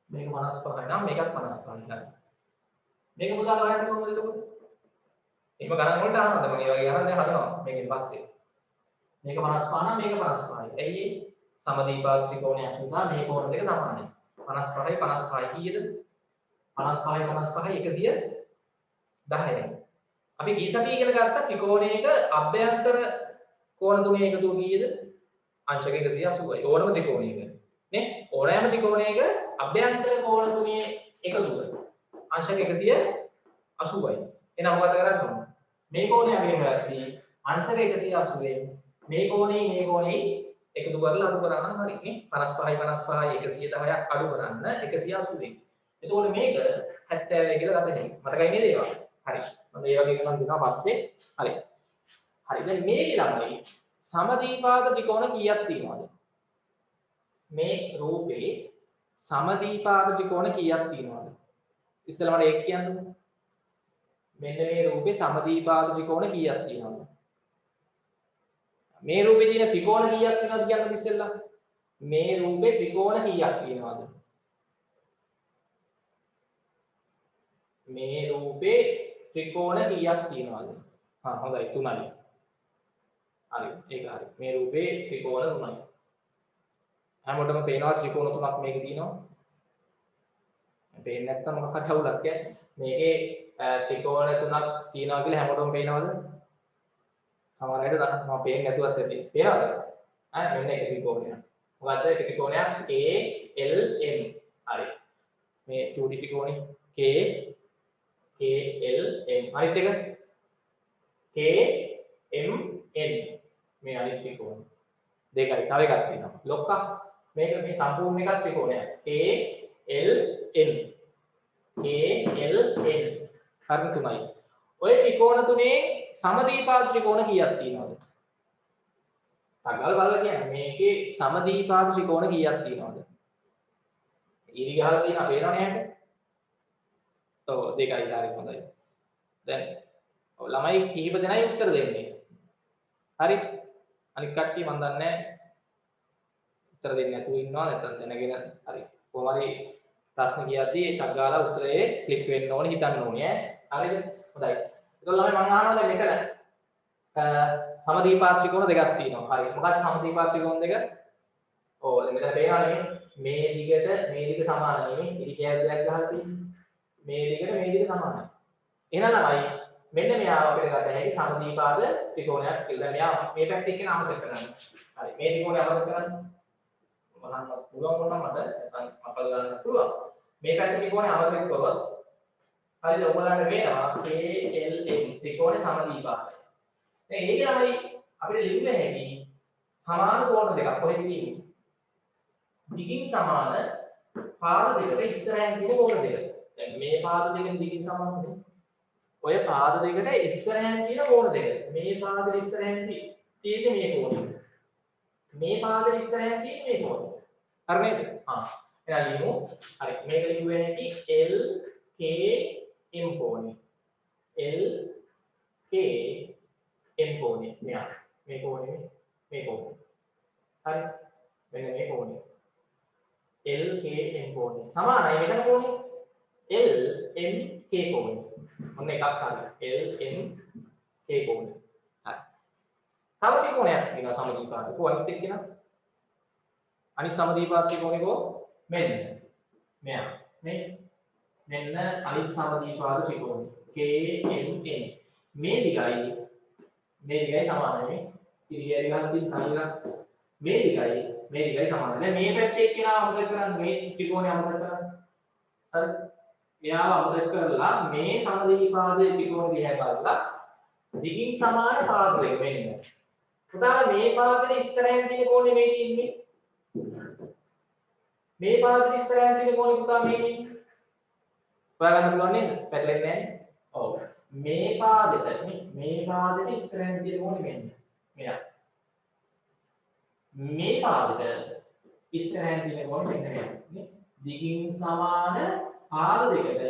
මේක 55යි නම් මේකත් 55යි හරි. මේක පුතා බලන්න කොහොමද එතකොට? එහෙම ගණන් වලට අහනවාද මම ඒ වගේ ගණන් දැන් හදනවා මේකෙන් පස්සේ. මේක 55 නම් මේක 55යි. ඇයි ඒ? සමදීපාද ත්‍රිකෝණයක් නිසා මේ කෝණ දෙක සමානයි. 55යි 55යි කීයද? 55යි 55යි 110යි. අපි කීසකී ඉගෙන ගත්ත ත්‍රිකෝණයක අභ්‍යන්තර කෝණ තුනේ එකතුව කීයද? අංශක 180යි. ඕනම ත්‍රිකෝණයක නේ? ඕනෑම ත්‍රිකෝණයක අභ්‍යන්තර කෝණ තුනේ එකතුව අංශක 180යි. එහෙනම් මොකද කරන්න ඕන? මේ කෝණය අගය කරද්දී අංශක 180ෙන් මේ කෝණේ එකතු කරලා අඩු කරා නම් හරි නේ 55යි 55යි 110ක් අඩු කරන්න 180ෙන්. එතකොට මේක 70යි කියලා ගත හැකියි. මතකයි නේද ඒවා? හරි. මම ඒ වගේ ගණන් දෙනවා පස්සේ. හරි. හරි. දැන් මේකේ ළමයි සමදීපාද ත්‍රිකෝණ කීයක් තියෙනවද? මේ රූපේ සමදීපාද ත්‍රිකෝණ කීයක් තියෙනවද? ඉස්සෙල්ලා මට ඒක කියන්න. මෙන්න මේ රූපේ සමදීපාද ත්‍රිකෝණ කීයක් තියෙනවද? මේ රූපේ තියෙන ත්‍රිකෝණ කීයක් තියෙනවද කියන්න ඉස්සෙල්ලා. මේ රූපේ ත්‍රිකෝණ කීයක් තියෙනවද? මේ රූපේ ත්‍රිකෝණ කීයක් තියෙනවද? හොඳයි 3යි. හරි ඒක හරි. මේ රූපේ ත්‍රිකෝණ 3යි. හැමෝටම පේනවා ත්‍රිකෝණ 3ක් මේකේ තියෙනවා. පේන්නේ නැත්නම් මොකක්ද අවුලක් මේකේ ත්‍රිකෝණ 3ක් තියෙනවා කියලා හැමෝටම පේනවද? සමහර අයට මම පේන්නේ නැතුවත් ඇති. පේනවද? මෙන්න එක ත්‍රිකෝණයක්. මොකද්ද එක ත්‍රිකෝණයක් KLM. හරි. මේ 2D ත්‍රිකෝණේ KLM. අනිත් එක KMN. මේ අනිත් ත්‍රිකෝණ. දෙකයි. තව එකක් තියෙනවා. ලොක්කා. මේක මේ සම්පූර්ණ එකක් ත්‍රිකෝණයක්. KLN. හරි 3යි. ඔය ත්‍රිකෝණ තුනේ සමදීපාද ත්‍රිකෝණ කීයක් තියෙනවද? අගල් බලලා කියන්නේ මේකේ සමදීපාද ත්‍රිකෝණ කීයක් තියෙනවද? ඉරි ගහලා තියෙනවා පේනවනේ හැට. ඔව් දෙකයි හරි හොඳයි. දැන් ඔව් ළමයි කිහිප දෙනයි උත්තර දෙන්නේ. හරි. අනිත් කට්ටිය මන් දන්නේ නැහැ. උත්තර දෙන්නේ නැතුව ඉන්නවා නැත්නම් දැනගෙන හරි. කොහොම හරි ප්‍රශ්න කියද්දී ටක් ගාලා උත්තරේ ක්ලික් වෙන්න ඕනේ හිතන්න ඕනේ ඈ. හරිද? හොඳයි. එතකොට ළමයි මම අහනවා දැන් මෙතන සමදීපාද ත්‍රිකෝණ දෙකක් තියෙනවා. හරි. මොකක්ද සමදීපාද ත්‍රිකෝණ දෙක? ඔව් දැන් මෙතන පේනවනේ මේ දිග සමානයි නේ. ඉරි කෑල්ලයක් ගහලා තියෙන්නේ. මේ දිග සමානයි. එහෙනම් ළමයි මෙන්න මෙයාව අපිට ගත හැකි සමදීපාද ත්‍රිකෝණයක් කියලා. මෙයා මේ පැත්තේ එක්කන අමතක කරන්න. හරි. මේ ත්‍රිකෝණය අමතක කරන්න. මහන්න පුළුවන් වුණා මට නැත්නම් අපල ගන්න පුළුවන්. මේ පැත්තේ ත්‍රිකෝණය අමතක කරොත් හරිද ඔයගොල්ලන්ට වෙනවා KLM ත්‍රිකෝණ සමදීපාදයි. දැන් ඒක ළමයි අපිට ලියන්න හැකි සමාන කෝණ දෙකක් කොහෙද තියෙන්නේ? දිගින් සමාන පාද දෙකට ඉස්සරහින් තියෙන කෝණ දෙක. දැන් මේ පාද දෙකෙන් දිගින් සමානනේ. ඔය පාද දෙකට ඉස්සරහින් තියෙන කෝණ දෙක. මේ පාදෙ ඉස්සරහින් තියෙන්නේ මේ කෝණය. මේ පාදෙ ඉස්සරහින් තියෙන්නේ මේ කෝණය. හරි නේද? එහෙනම් ලියමු. හරි. මේක ලියුවේ හැකි LKM කෝණය. LKM කෝණය. මෙයා. මේ කෝණය. හරි. මෙන්න මේ කෝණය. LKM කෝණය. සමානයි මෙතන කෝණය. LMK කෝණය. ඔන්න එකක් හරි. LMK කෝණය. හරි. තව ත්‍රිකෝණයක් තියෙනවා සමදීපාද. කොහොමද එක්කන? අනිත් සමදීපාද ත්‍රිකෝණේ කො මෙන්න. මෙයා. මෙන්න අනිත් සමදීපාද ත්‍රිකෝණය. KMN. මේ දිගයි සමානයි. ඉරියව් ගන්න තියෙන කලිලා මේ දිගයි සමානයි. දැන් මේ පැත්තේ එක්කෙනා අමතක කරන්නේ මේ ත්‍රිකෝණය අමතක කරන්නේ. හරි. මෙයාව අමතක කරලා මේ සමදීපාදයේ ත්‍රිකෝණ දිහා බලලා දිගින් සමාන පාද දෙක මෙන්න. පුතාලා මේ පාදේ ඉස්සරහින් තියෙන කෝණේ මේ තියෙන්නේ. මේ පාදේ ඉස්සරහින් තියෙන කෝණේ පුතා මේ තියෙන්නේ. හොයාගන්න පුළුවන් නේද? පැටලෙන්නේ නැහැ. ඔව්. මේ පාදෙට ඉස්සරහින් තියෙන කෝණේ මෙන්න. මෙයා. මේ පාදෙට ඉස්සරහින් තියෙන කෝණේ මෙන්න මෙයා. නේ? දිගින් සමාන පාද දෙකට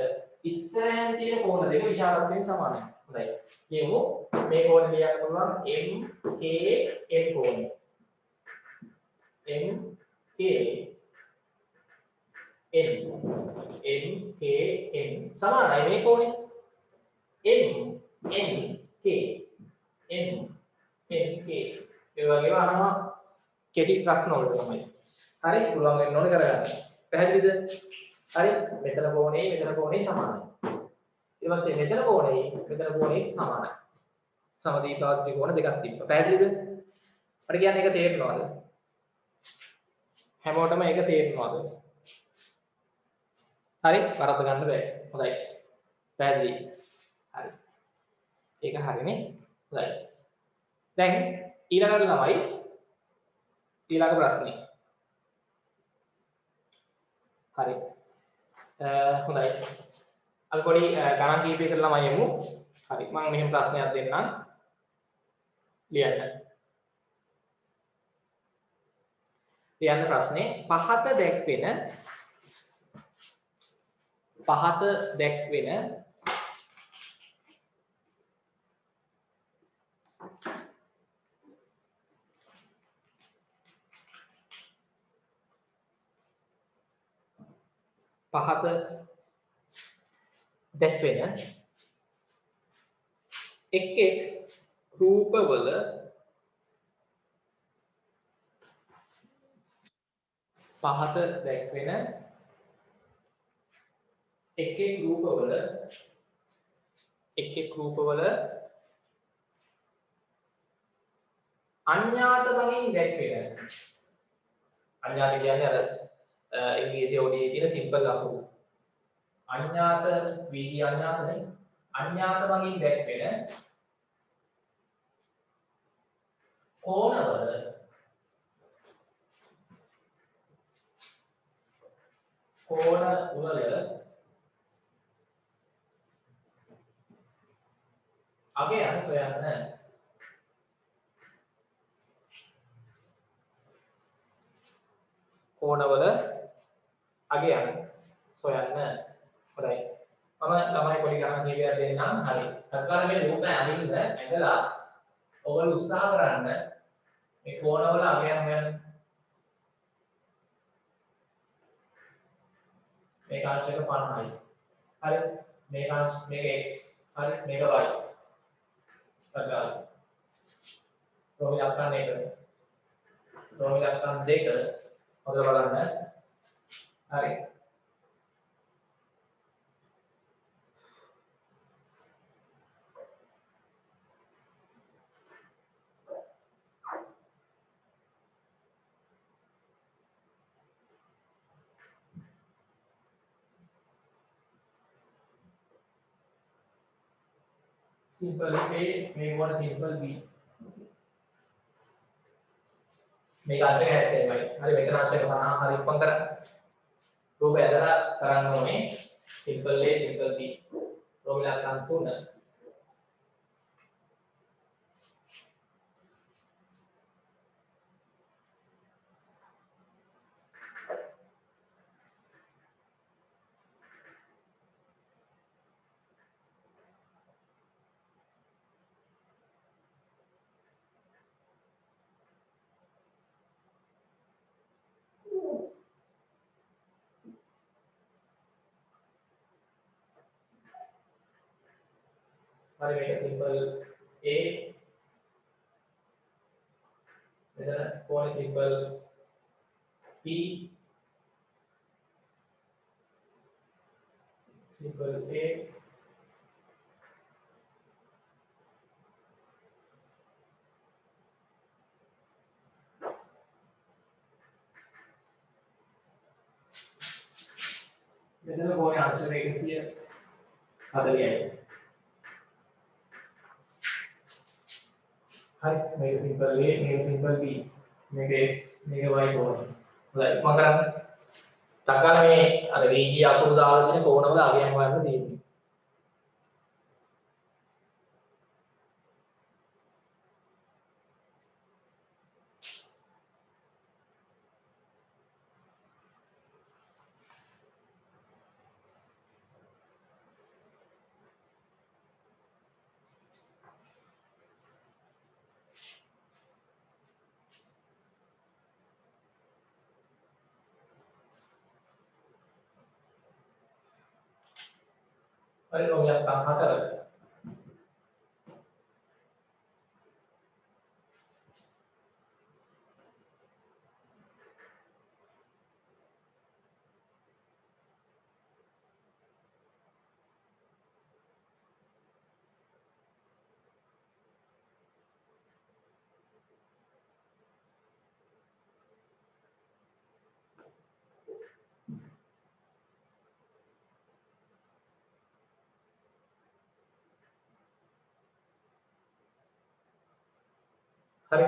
ඉස්සරහින් තියෙන කෝණ දෙක විශාලත්වයෙන් සමානයි. හොඳයි. කියමු මේ කෝණය ලියන්න පුළුවන් MKN කෝණය. MKN සමානයි මේ කෝණය. MNK ඒ වගේම අහනවා කෙටි ප්‍රශ්න වලට තමයි. හරි පුළුවන් වෙන්න ඕනේ කරගන්න. පැහැදිලිද? හරි මෙතන කෝණේ සමානයි. ඊට පස්සේ මෙතන කෝණේ සමානයි. සමදීපාද ත්‍රිකෝණ දෙකක් තිබ්බා. පැහැදිලිද? අපිට කියන්නේ ඒක තේරෙනවද? හැමෝටම ඒක තේරෙනවද? හරි වරද්ද ගන්න බෑ. හොඳයි. පැහැදිලි. හරි. ඒක හරිනේ. හොඳයි. දැන් ඊළඟට තමයි ඊළඟ ප්‍රශ්නේ. හරි. හොඳයි. අපි පොඩි ගණන් කීපයකට ළමයි යමු. හරි. මම මෙහෙම ප්‍රශ්නයක් දෙන්නම්. ලියන්න. ලියන්න ප්‍රශ්නේ පහත දැක්වෙන එක් රූපවල පහත දැක්වෙන එක් රූපවල අඥාත බවින් දැක්වෙන අඥාත කියන්නේ අර ඉංග්‍රීසි ඔඩියේ තියෙන සිම්පල් අකුරු අඥාත වීදි අඥාත නේ අඥාත බවින් දැක්වෙන කෝණවල අගයන් සොයන්න. කෝණවල අගයන් සොයන්න. හොඳයි. මම ළමයි පොඩි ගණන් කීපයක් දෙන්නම්. හරි. අත්කාර මේ රූපය අඳින්න ඇඳලා ඔයගොල්ලෝ උත්සාහ කරන්න මේ කෝණවල අගයන් හොයන්න. මේක අංශක 50යි. හරි. මේක x. හරි. මේක y. අගාල. ප්‍රෝමිලක්කන් 1. ප්‍රෝමිලක්කන් 2 හොදලා බලන්න. හරි. Simple A, make one simple B. මේක අංශක 70යි. හරි මෙතන අංශක 50 හරි උපන් කරා. රූපය ඇදලා කරන්න ඕනේ simple A simple B. ප්‍රෝමිලක්කන් 3. Mari make a simple A. Then one simple B. Simple A. Then the one answer make it here. Other game. හරි මේක සිම්පල් a මේක සිම්පල් b මේක x මේක y කෝණය. හොඳයි මම කරන්නේ. තකල මේ අර වීජී අකුරු දාලා තියෙන කෝණවල අගයන් හොයන්න තියෙන්නේ. හරි රෝගයක් තම හතර. හරි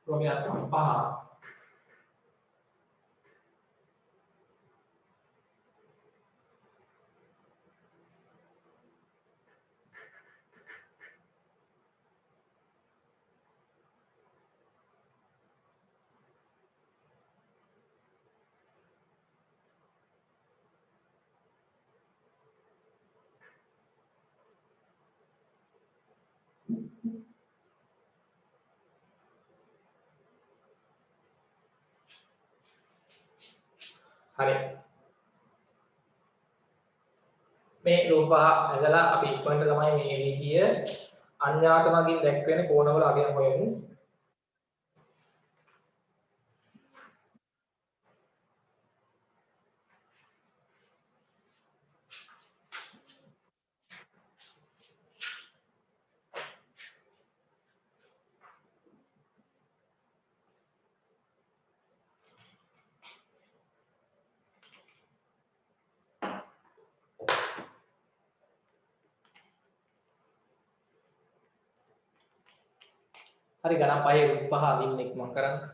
රෝගයක් තම පහ. හරි මේ රූප පහ ඇදලා අපි ඉක්මනට තමයි මේ විදිය අඥාත මගින් දැක්වෙන කෝණවල අගයන් හොයමු. හරි ගණන් පහේ රූප පහ අදින්න ඉක්මන් කරන්න.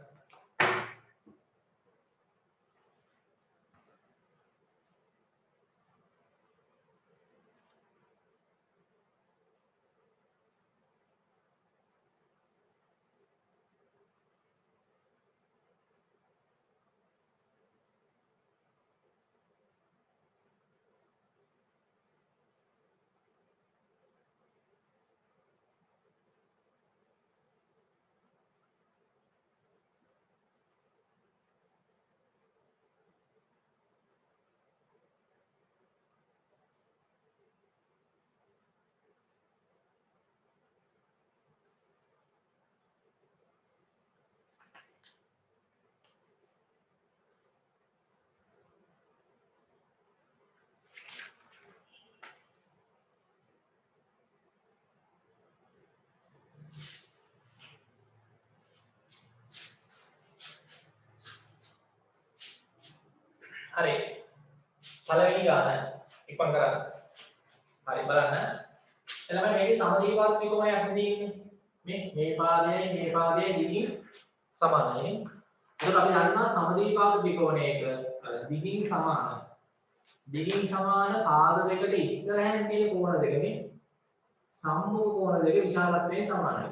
හරි පළවෙනි ගාන ඉක්මන් කරන්න. හරි බලන්න. එළම මේකේ සමදීපාත ත්‍රිකෝණයක් තියෙන්නේ. මේ පාදයේ දිගින් සමානයි. ඒකට අපි දන්නවා සමදීපාත ත්‍රිකෝණයක දිගින් සමාන. දිගින් සමාන පාද දෙකට ඉස්සරහින් තියෙන කෝණ දෙකනේ සම්මුඛ කෝණ දෙක විශාලත්වයෙන් සමානයි.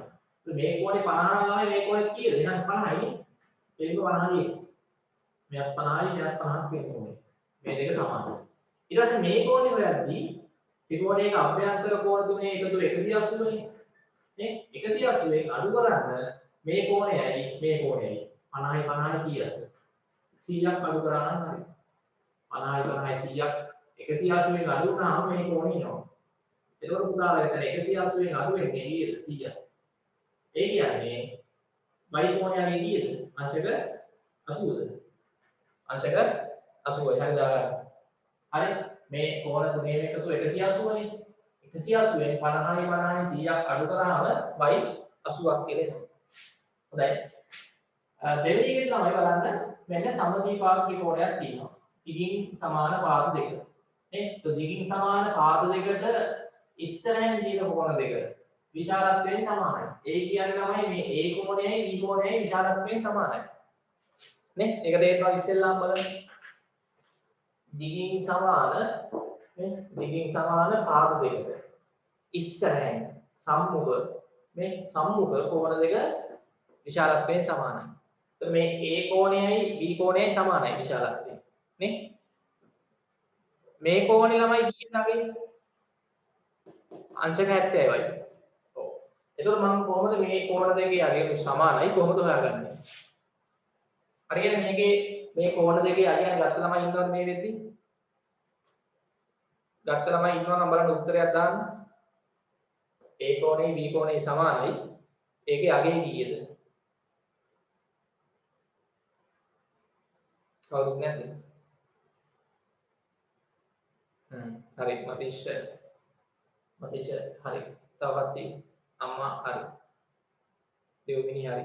මේ කෝණේ 50 ගානේ මේ කෝණේ කීයද? එහෙනම් 50යි. ඒක 50x. මෙයක් 50යි මෙයක් 50ක් වෙනවා. මේ දෙක සමානයි. ඊට පස්සේ මේ කෝණේ හොයද්දී ත්‍රිකෝණයක අභ්‍යන්තර කෝණ තුනේ එකතු 180 නේ. නේ 180ෙන් අඩු කරන්න මේ කෝණයයි මේ කෝණයයි 50යි 50යි කීයද? 100ක් අඩු කරා නම් හරි. 50යි 50යි 100ක් 180ෙන් අඩු වුණාම මේ කෝණය එනවා. එතකොට පුතාලා එතන 180ෙන් අඩු වෙන්නේ කීයද? 100ක්. ඒ කියන්නේ y කෝණයගේ කීයද? අංශක 80ද? අංශක 80යි. හරි දාගන්න. හරි මේ කෝණ තුනේ එකතු 180නේ. 180ෙන් 50යි 50යි 100ක් අඩු කරාම y 80ක් කියලා එනවා. හොඳයි. දෙවෙනි එකේ තමයි බලන්න මෙන්න සමද්විපාද ත්‍රිකෝණයක් තියෙනවා. දිගින් සමාන පාද දෙක. නේ? તો දිගින් සමාන පාද දෙකට ඉස්සරහින් තියෙන කෝණ දෙක විශාලත්වයෙන් සමානයි. ඒ කියන්නේ තමයි මේ A කෝණයයි B කෝණයයි විශාලත්වයෙන් සමානයි. නේ? ඒක තේරෙනවද ඉස්සෙල්ලාම බලන්න. දිගින් සමාන නේ? දිගින් සමාන පාද දෙකක ඉස්සරහින් සම්මුඛ මේ සම්මුඛ කෝණ දෙක විශාලත්වයෙන් සමානයි. එතකොට මේ A කෝණයයි B කෝණයයි සමානයි විශාලත්වයෙන්. නේ? මේ කෝණේ ළමයි කියන්නේ අපි අංශක 70යි. ඔව්. එතකොට මම කොහොමද මේ කෝණ දෙකේ අගයන් සමානයි කොහොමද හොයාගන්නේ? හරියට මේකේ මේ කෝණ දෙකේ අගයන් ගත්ත ළමයි ඉන්නවද මේ වෙද්දි? ගත්ත ළමයි ඉන්නවා නම් බලන්න උත්තරයක් දාන්න. A කෝණේ B කෝණේ සමානයි. ඒකේ අගය කීයද? කවුරුත් නැද්ද? හරි මතීෂ් හරි. තවත් අම්මා හරි. දෙව්මිනි හරි.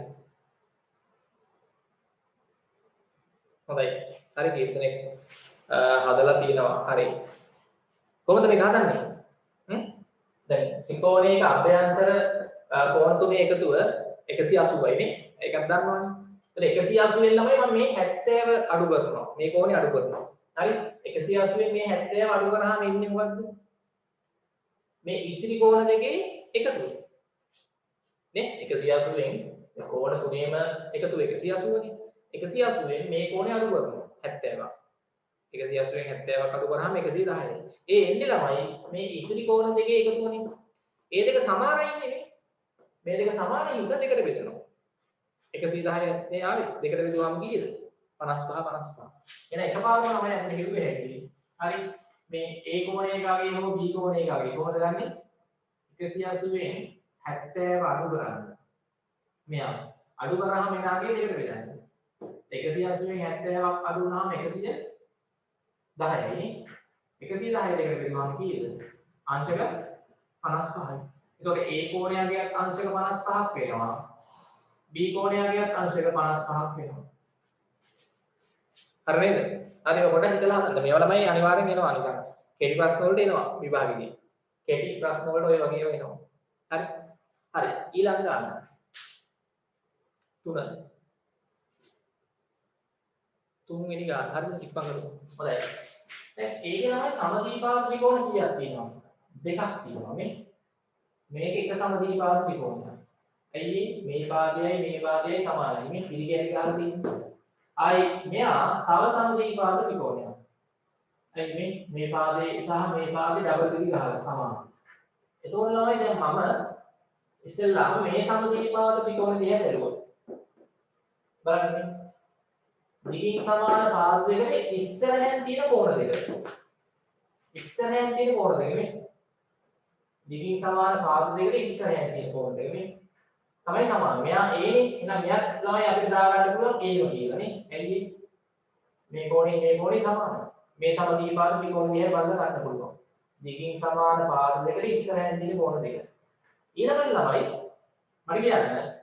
හොඳයි. හරි කීර්තනෙක් හදලා තිනවා. හරි. කොහොමද මේක හදන්නේ? දැන් ත්‍රිකෝණයක අභ්‍යන්තර කෝණ තුනේ එකතුව 180යි නේ. ඒකක් දන්නවනේ. එතකොට 180 න් ළමයි මම මේ 70 අඩු කරනවා. මේ කෝණේ අඩු කරනවා. හරි 180 න් මේ 70 අඩු කරාම ඉන්නේ මොකද්ද? මේ ඉතිරි කෝණ දෙකේ එකතුව. නේ 180 න් කෝණ තුනේම එකතුව 180 නේ. 180 න් මේ කෝණේ අඩු කරනවා 70ක්. 180 න් 70ක් අඩු කරාම 110යි. ඒ එන්නේ ළමයි මේ ඉතිරි කෝණ දෙකේ එකතුවනේ. ඒ දෙක සමානයි නේ. මේ දෙක සමානයි උඩ දෙකට බෙදනවා. 110 නේ ආවේ. දෙකට බෙදුවාම කීයද? 55 55. එහෙනම් එකපාරම තමයි අපිට හෙව්වේ හැකියි. හරි. මේ A කෝණයකගේ හෝ B කෝණයකගේ කොහොමද ගන්නෙ? 180 න් 70 අඩු කරන්න. මෙයා අඩු කරාම එනාගේ දෙකට බෙදන්න. 180 න් 70ක් අඩු වුණාම 110යි නේ. 110 දෙකට බෙදුවාම කීයද? අංශක 55යි. එතකොට A කෝණයගේ අංශක 55ක් වෙනවා. B කෝණයගේ අංශක 55ක් වෙනවා. හරි නේද? හරි ඔය පොඩ්ඩක් හිතලා හදන්න. මේවා ළමයි අනිවාර්යෙන් එනවා නිකන්. කෙටි ප්‍රශ්න වලට එනවා විභාගෙදී. කෙටි ප්‍රශ්න වලට ඔය වගේ වෙනවා. හරි. හරි. ඊළඟ ගන්න. 3. තුන්වෙනි ගන්න. හරිද? ඉක්මන් කරමු. හොඳයි. දැන් ඒකේ ළමයි සමදීපාද ත්‍රිකෝණ කීයක් තියෙනවද? දෙකක් තියෙනවා මේ. මේක එක සමදීපාද ත්‍රිකෝණයක්. ඇයි මේ පාදයයි මේ පාදයයි සමානයි. මේ පිළිගැනි ගහලා තියෙන්නේ. ආයි මෙයා තව සමදීපාද ත්‍රිකෝණයක්. ඇයි මේ පාදේ සහ මේ පාදේ ඩබල් පිළි ගහලා සමානයි. එතකොට ළමයි දැන් මම ඉස්සෙල්ලාම මේ සමදීපාද ත්‍රිකෝණ දිහා බැලුවොත් බලන්න දිගින් සමාන පාද දෙකේ ඉස්සරහින් තියෙන කෝණ දෙක. ඉස්සරහින් තියෙන කෝණ දෙක මේ දිගින් සමාන පාද දෙකේ ඉස්සරහින් තියෙන කෝණ දෙක මේ තමයි සමාන. මෙයා A නේ. එහෙනම් මෙයා ළමයි අපිට දාගන්න පුළුවන් A කියලා නේ. ඇයි මේ කෝණේ සමානයි. මේ සමදීපාද ත්‍රිකෝණ දිහා බලලා ගන්න පුළුවන්. දිගින් සමාන පාද දෙකේ ඉස්සරහින් තියෙන කෝණ දෙක. ඊළඟට ළමයි මට කියන්න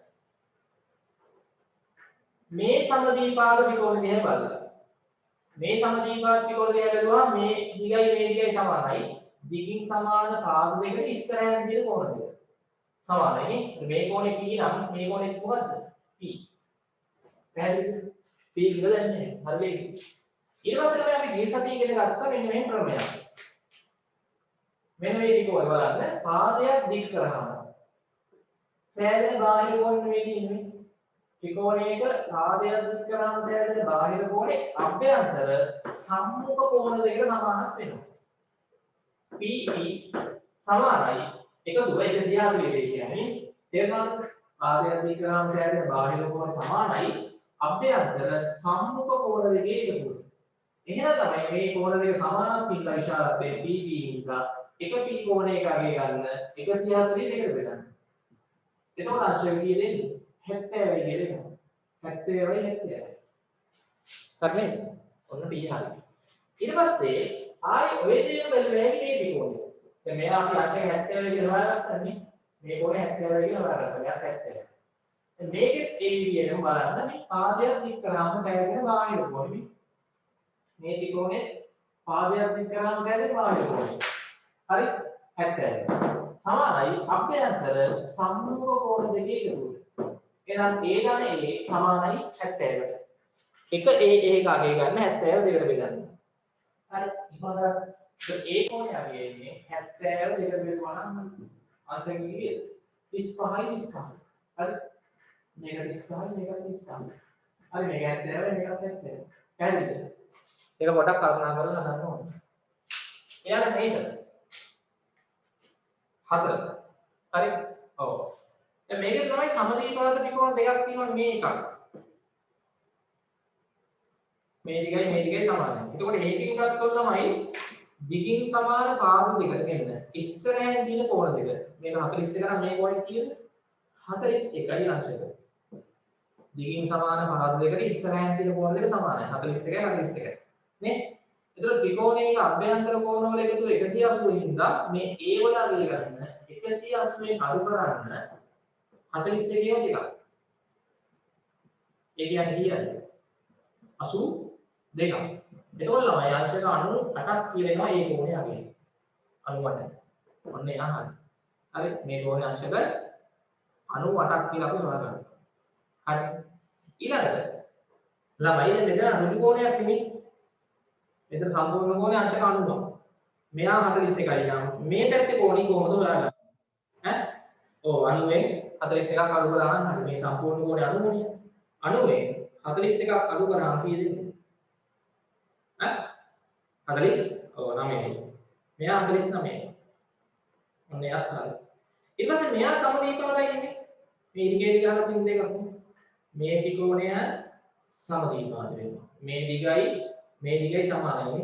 මේ සමදීපාද ත්‍රිකෝණ දිහා බලලා මේ සමදීපාද ත්‍රිකෝණ දිහා බැලුවා මේ දිගයි සමානයි. දිගින් සමාන පාද දෙකේ ඉස්සරහින් තියෙන කෝණ දෙක. සමානයි නේ. මේ කෝණේ P නම් මේ කෝණේ මොකද්ද? P. පැහැදිලිද? P කියලා දැන්නේ. හරිද? ඊට පස්සේ අපි ගිය සතියේ ඉගෙන ගත්තා මෙන්න මේ ක්‍රමයක්. මෙන්න මේ ත්‍රිකෝණ බලන්න පාදයක් දික් කරාම සෑදෙන බාහිර කෝණ නෙවෙයි ඉන්නේ. ත්‍රිකෝණයක පාදයක් දික් කරාම සෑදෙන බාහිර කෝණේ අභ්‍යන්තර සම්මුඛ කෝණ දෙකට සමානක් වෙනවා. PE සමානයි එක දුර 140 වේ කියන්නේ තේරුණාද? පාදයක් දික් කරාම සෑදෙන බාහිර කෝණ සමානයි අභ්‍යන්තර සම්මුඛ කෝණ දෙකේ එකතුව. එහෙනම් තමයි මේ කෝණ දෙක සමානක් කියලා විශාලත්වයේ PB හින්දා එක P කෝණයක අගය ගන්න 140 දෙකට බෙදන්න. එතකොට අංශක කීයද එන්නේ? 70යි කියලා. 70යි 70යි. හරි නේද? ඔන්න P හරි. ඊට පස්සේ ආයේ ඔය දේ බැලුවේ මේ ත්‍රිකෝණය. දැන් මෙයා අපි අංශක 70යි කියලා හොයාගත්තනේ. මේ කෝණය 70යි කියලා හොයාගත්තා. මෙයා 70යි. දැන් මේකේ ඒ විදිහටම බලන්න මේ පාදයක් දික් කරාම සෑදෙන බාහිර කෝණය මේ ත්‍රිකෝණේ පාදයක් දික් කරාම සෑදෙන බාහිර කෝණය. හරි? 70 සමානයි අභ්‍යන්තර සම්මුඛ කෝණ දෙකේ එකතුව. එහෙනම් A ගාන A සමානයි 70ට. එක A ගාගේ ගන්න 70 දෙකට බෙදන්න. හරි. ඉතින් A කෝණය අගයන්නේ 70 දෙකට බෙදුවා නම් අංශක කීයද? 35යි 35. හරි. මේක 35යි මේක 35. හරි මේක 70 මේක 70. පැහැදිලිද? ඒක පොඩ්ඩක් කල්පනා කරලා හදන්න ඕනේ. ඊළඟ මේක 4. හරි? ඔව්. දැන් මේකේ තමයි සමදීපාද ත්‍රිකෝණ දෙකක් තියෙනවනේ මේ එකක්. මේ දිගයි සමානයි. එතකොට ඒකෙන් ගත්තොත් තමයි දිගින් සමාන පාද දෙකට ගෙන්න. ඉස්සරහින් තියෙන කෝණ දෙක. මේක 41 නම් මේ කෝණය කීයද? 41යි අංශක. දිගින් සමාන පාද දෙකට ඉස්සරහින් තියෙන කෝණ දෙක සමානයි. 41යි 41යි. නේ? එතකොට ත්‍රිකෝණයේ අභ්‍යන්තර කෝණ වල එකතුව 180 හින්දා මේ A වල අගය ගන්න 180ෙන් අඩු කරන්න 41 දෙකක්. ඒ කියන්නේ කීයද? 82ක්. එතකොට ළමයි අංශක 98ක් කියලා එනවා ඒ කෝණය අගය. 98. ඔන්න එනවා හරි. හරි මේ කෝණය අංශක 98ක් කියලා අපි හොයාගන්නවා. හරි. ඊළඟට ළමයි මෙතන අනුරු කෝණයක් නෙමෙයි. මෙතන සම්පූර්ණ කෝණය අංශක 90ක්. මෙයා 41යි නම් මේ පැත්තේ කෝණي කොහොමද හොයාගන්නේ? ඈ? ඔව් 90ෙන් 41ක් අඩු කරා නම් හරි මේ සම්පූර්ණ කෝණය 90නේ. 90ෙන් 41ක් අඩු කරාම කීයද? ඈ? 40 ඔව් 9යි. මෙයා 49යි. ඔන්න එයාත් හරි. ඊට පස්සේ මෙයා සමදීපාදයි ඉන්නේ. මේ ඉරිගේටි ගහලා තින් දෙකක්. මේ ත්‍රිකෝණය සමදීපාද වෙනවා. මේ දිගයි සමානයි.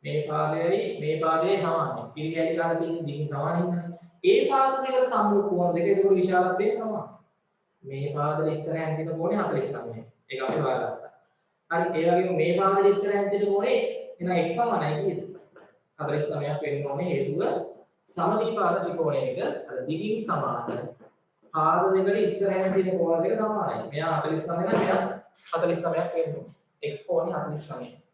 මේ පාදයයි සමානයි. ඉරිගේටි ගහලා තින් දිගින් සමානයි. ඒ පාද දෙක සම්මුඛ කෝණ දෙක ඒක විශාලත්වයේ සමානයි. මේ පාදෙ ඉස්සරහින් තියෙන කෝණය 49යි. ඒක අපි හොයාගත්තා. හරි ඒ වගේම මේ පාදෙ ඉස්සරහින් තියෙන කෝණය x. එහෙනම් x සමානයි කීයද? 49ක් වෙන්න ඕනේ හේතුව සමදීපාද ත්‍රිකෝණයක අර දිගින් සමාන පාද දෙකට ඉස්සරහින් තියෙන කෝණ දෙක සමානයි. මෙයා 49 නම් මෙයා 49ක් වෙන්න ඕනේ. x කෝණය 49.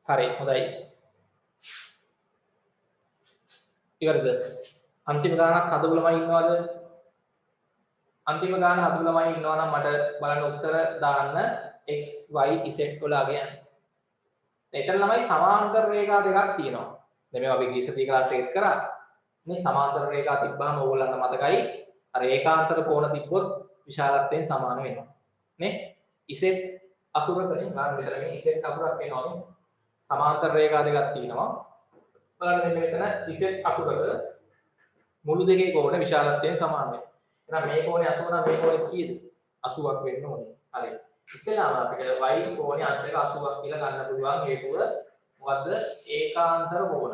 හරි හොඳයි. ඉවරද? අන්තිම ගානක් හදපු ළමයි ඉන්නවද? අන්තිම ගාන හදපු ළමයි ඉන්නවා නම් මට බලන්න උත්තර දාන්න x y z වල අගයන්. එතන ළමයි සමාන්තර රේඛා දෙකක් තියෙනවා. දැන් මේවා අපි ගිහිසති ක්ලාස් එකෙත් කරා. මේ සමාන්තර රේඛා තිබ්බහම ඕගොල්ලන්ට මතකයි අර ඒකාන්තර කෝණ තිබ්බොත් විශාලත්වයෙන් සමාන වෙනවා. නේ? ඉසෙත් අකුරකනේ ගන්න මෙතන මේ ඉසෙත් අකුරක් වෙනවා. සමාන්තර රේඛා දෙකක් තියෙනවා. බලන්න මෙන්න මෙතන ඉසෙත් අකුරක මුළු දෙකේ කෝණ විශාලත්වයෙන් සමාන වෙනවා. එහෙනම් මේ කෝණය 80 නම් මේ කෝණය කීයද? 80ක් වෙන්න ඕනේ. හරි. ඉස්සෙල්ලාම අපිට y කෝණය අංශක 80ක් කියලා ගන්න පුළුවන් හේතුව මොකද්ද? ඒකාන්තර කෝණ.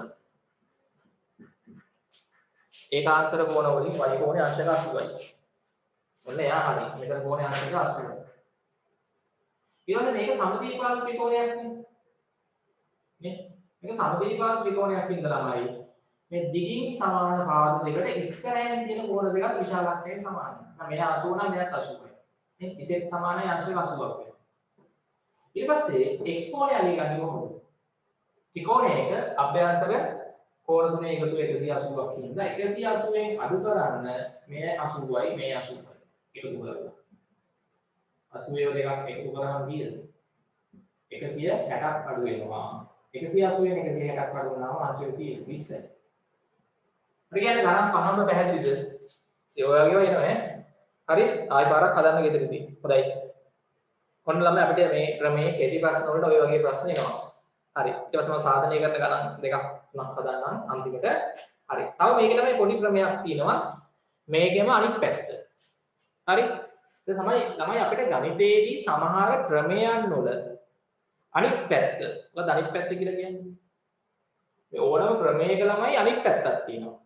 ඒකාන්තර කෝණ වලින් y කෝණය අංශක 80යි. ඔන්න එයා හරි. මෙතන කෝණය අංශක 80යි. ඊළඟට මේක සමදීපාද ත්‍රිකෝණයක් නේ. මේක සමදීපාද ත්‍රිකෝණයක් වින්දලාමයි මේ දිගින් සමාන පාද දෙකට ඉස්සරහින් තියෙන කෝණ දෙකත් විශාලත්වයෙන් සමානයි. එහෙනම් මෙයා 80 නම් මෙයාත් 80යි. මේ ඉසෙත් සමානයි අංශක 80ක් වෙනවා. ඊට පස්සේ x කෝණය අලි ගන්නේ කොහොමද? ත්‍රිකෝණයක අභ්‍යන්තර කෝණ තුනේ එකතු 180ක් හින්දා 180ෙන් අඩු කරන්න මේ 80යි මේ 80යි එකතු කරලා 80 දෙකක් එකතු කරාම කීයද? 160ක් අඩු වෙනවා. 180ෙන් 160ක් අඩු වුණාම අංශය තියෙන්නේ 20යි. හරි කියන්නේ ගණන් පහම පැහැදිලිද? ඒ වගේම එනවා ඈ. හරි ආයි පාරක් හදන්න ගෙදරදී. හොඳයි. ඔන්න ළමයි අපිට මේ ක්‍රමයේ කෙටි ප්‍රශ්න වලට ඔය වගේ ප්‍රශ්න එනවා. හරි. ඊට පස්සේ මම සාධනය කරන ගණන් දෙකක් තුනක් හදන්නම් අන්තිමට. හරි. තව මේකේ ළමයි පොඩි ක්‍රමයක් තියෙනවා. මේකෙම අනිත් පැත්ත. හරි. ඒක තමයි ළමයි අපිට ගණිතයේදී සමහර ක්‍රමයන් වල අනිත් පැත්ත. මොකද අනිත් පැත්ත කියලා කියන්නේ? මේ ඕනම ක්‍රමයක ළමයි අනිත් පැත්තක් තියෙනවා.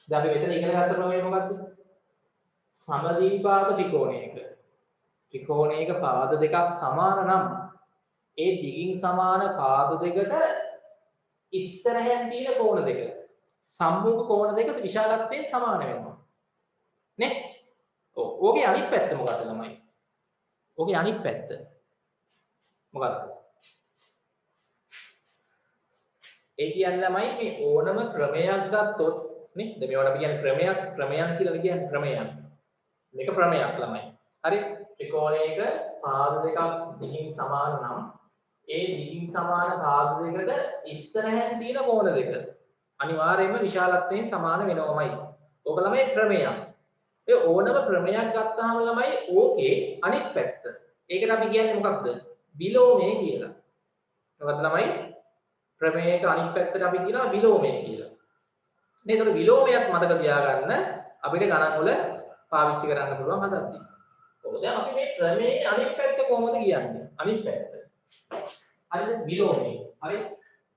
දැන් අපි මෙතන ඉගෙන ගත්ත ක්‍රමය මොකක්ද? සමදීපාද ත්‍රිකෝණයක. ත්‍රිකෝණයක පාද දෙකක් සමාන නම් ඒ දිගින් සමාන පාද දෙකට ඉස්සරහෙන් තියෙන කෝණ දෙක සම්මුඛ කෝණ දෙක විශාලත්වයෙන් සමාන වෙනවා. නේ? ඔව්. ඕකේ අනිත් පැත්ත මොකක්ද ළමයි? ඕකේ අනිත් පැත්ත මොකක්ද? ඒ කියන්නේ ළමයි මේ ඕනම ක්‍රමයක් ගත්තොත් නේ? දැන් මේවට අපි කියන්නේ ක්‍රමයන් කියලා කියන්නේ ක්‍රමයන්. මේක ක්‍රමයක් ළමයි. හරි? ත්‍රිකෝණයක පාද දෙකක් දිගින් සමාන නම් ඒ දිගින් සමාන පාද දෙකට ඉස්සරහෙන් තියෙන කෝණ දෙක අනිවාර්යයෙන්ම විශාලත්වයෙන් සමාන වෙනවමයි. ඕක ළමයි ක්‍රමයක්. ඒ ඕනම ක්‍රමයක් ගත්තාම ළමයි ඕකේ අනිත් පැත්ත. ඒකට අපි කියන්නේ මොකක්ද? විලෝමය කියලා. මොකද්ද ළමයි? ක්‍රමයක අනිත් පැත්තට අපි කියනවා විලෝමය කියලා. නේ ඒතකොට විලෝමයක් මතක තියාගන්න අපිට ගණන් වල පාවිච්චි කරන්න පුළුවන් හදද්දී. ඔව් දැන් අපි මේ ක්‍රමයේ අනිත් පැත්ත කොහොමද කියන්නේ? අනිත් පැත්ත. හරිද? විලෝමය. හරි?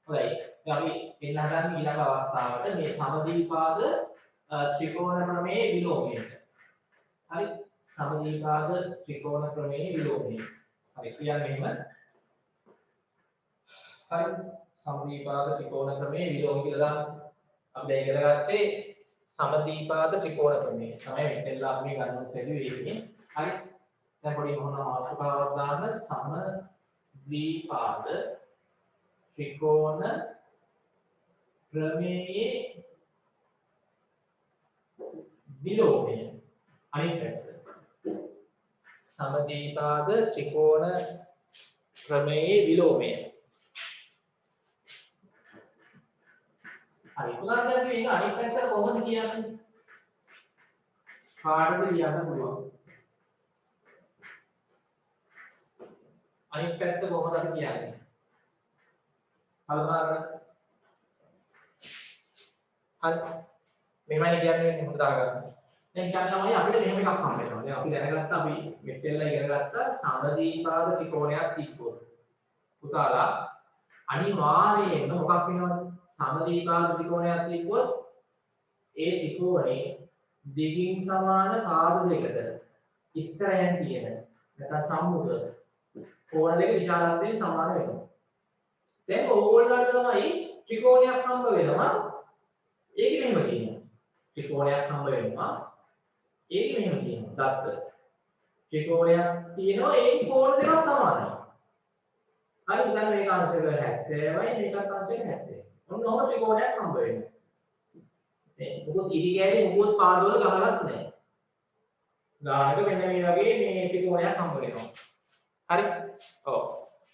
හොඳයි. දැන් අපි එන්න හදන්නේ ඊළඟ අවස්ථාවට මේ සමදීපාද ත්‍රිකෝණ ක්‍රමයේ විලෝමයට. හරි? සමදීපාද ත්‍රිකෝණ ක්‍රමයේ විලෝමය. හරි කියන්නේ එහෙම. හරි? සමදීපාද ත්‍රිකෝණ ක්‍රමයේ විලෝම කියලා දාන්න. අපි දැන් ඉගෙන ගත්තේ සමදීපාද ත්‍රිකෝණ ක්‍රමය. තමයි මෙතනලා අපි ගන්න තේරුවේ. හරි? දැන් පොඩි මොනවා මාතෘකාවක් දාන්න සමදීපාද ත්‍රිකෝණ ක්‍රමයේ විලෝමය. අනිත් පැත්ත. සමදීපාද ත්‍රිකෝණ ක්‍රමයේ විලෝමය. හරි. උදාහරණයක් අපි මේක අනිත් පැත්ත කොහොමද කියන්නේ? කාටද කියන්න පුළුවන්? අනිත් පැත්ත කොහොමද අපි කියන්නේ? කල්පනා කරන්න. හරි. මෙහෙමයි කියන්නේ හොඳට අහගන්න. දැන් හිතන්න තමයි අපිට මෙහෙම එකක් හම්බ වෙනවා. දැන් අපි දැනගත්තා අපි මෙතෙල්ලා ඉගෙන ගත්තා සමදීපාද ත්‍රිකෝණයක් තිබ්බොත්. පුතාලා අනිවාර්යයෙන්ම මොකක් වෙනවද? සමදීපාද ත්‍රිකෝණයක් තිබ්බොත් ඒ ත්‍රිකෝණේ දිගින් සමාන පාද දෙකට ඉස්සරහෙන් තියෙන නැත්නම් සම්මුඛ කෝණ දෙක විශාලත්වයෙන් සමාන වෙනවා. දැන් ඕගොල්ලන්ට තමයි ත්‍රිකෝණයක් හම්බ වෙනවා. ඒක මෙහෙම කියනවා. ත්‍රිකෝණයක් හම්බ වෙනවා. ඒක මෙහෙම කියනවා. දත්ත. ත්‍රිකෝණයක් තියෙනවා ඒ කෝණ දෙකක් සමානයි. හරි දැන් මේක අංශක 70යි මේකත් අංශක 70යි. ඔන්න ඔහොම ත්‍රිකෝණයක් හම්බ වෙනවා. මේ මොකද ඉරි ගෑලේ මොකද පාදවල ගහලත් නැහැ. ගානක මෙන්න මේ වගේ මේ ත්‍රිකෝණයක් හම්බ වෙනවා. හරි? ඔව්.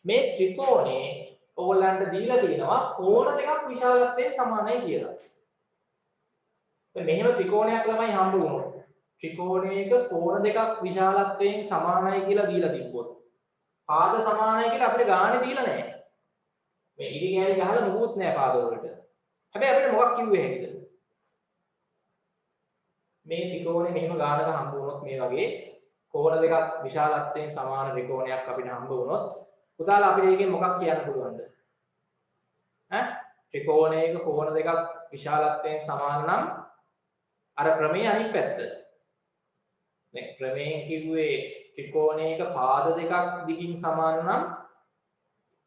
මේ ත්‍රිකෝණේ ඕගොල්ලන්ට දීලා තියෙනවා කෝණ දෙකක් විශාලත්වයෙන් සමානයි කියලා. දැන් මෙහෙම ත්‍රිකෝණයක් ළමයි හම්බ වුණොත් ත්‍රිකෝණයක කෝණ දෙකක් විශාලත්වයෙන් සමානයි කියලා දීලා තිබ්බොත් පාද සමානයි කියලා අපිට ගානේ දීලා නැහැ. මේ ඉරි ගෑලි ගහලා නුඹුත් නැහැ පාද වලට. හැබැයි අපිට මොකක් කිව්වේ හැකිද? මේ ත්‍රිකෝණේ මෙහෙම ගානක හම්බ වුණොත් මේ වගේ කෝණ දෙකක් විශාලත්වයෙන් සමාන ත්‍රිකෝණයක් අපිට හම්බ වුණොත් පුතාලා අපිට ඒකෙන් මොකක් කියන්න පුළුවන්ද? ඈ ත්‍රිකෝණයක කෝණ දෙකක් විශාලත්වයෙන් සමාන නම් අර ක්‍රමයේ අනිත් පැත්ත. දැන් ක්‍රමයෙන් කිව්වේ ත්‍රිකෝණයක පාද දෙකක් දිගින් සමාන නම්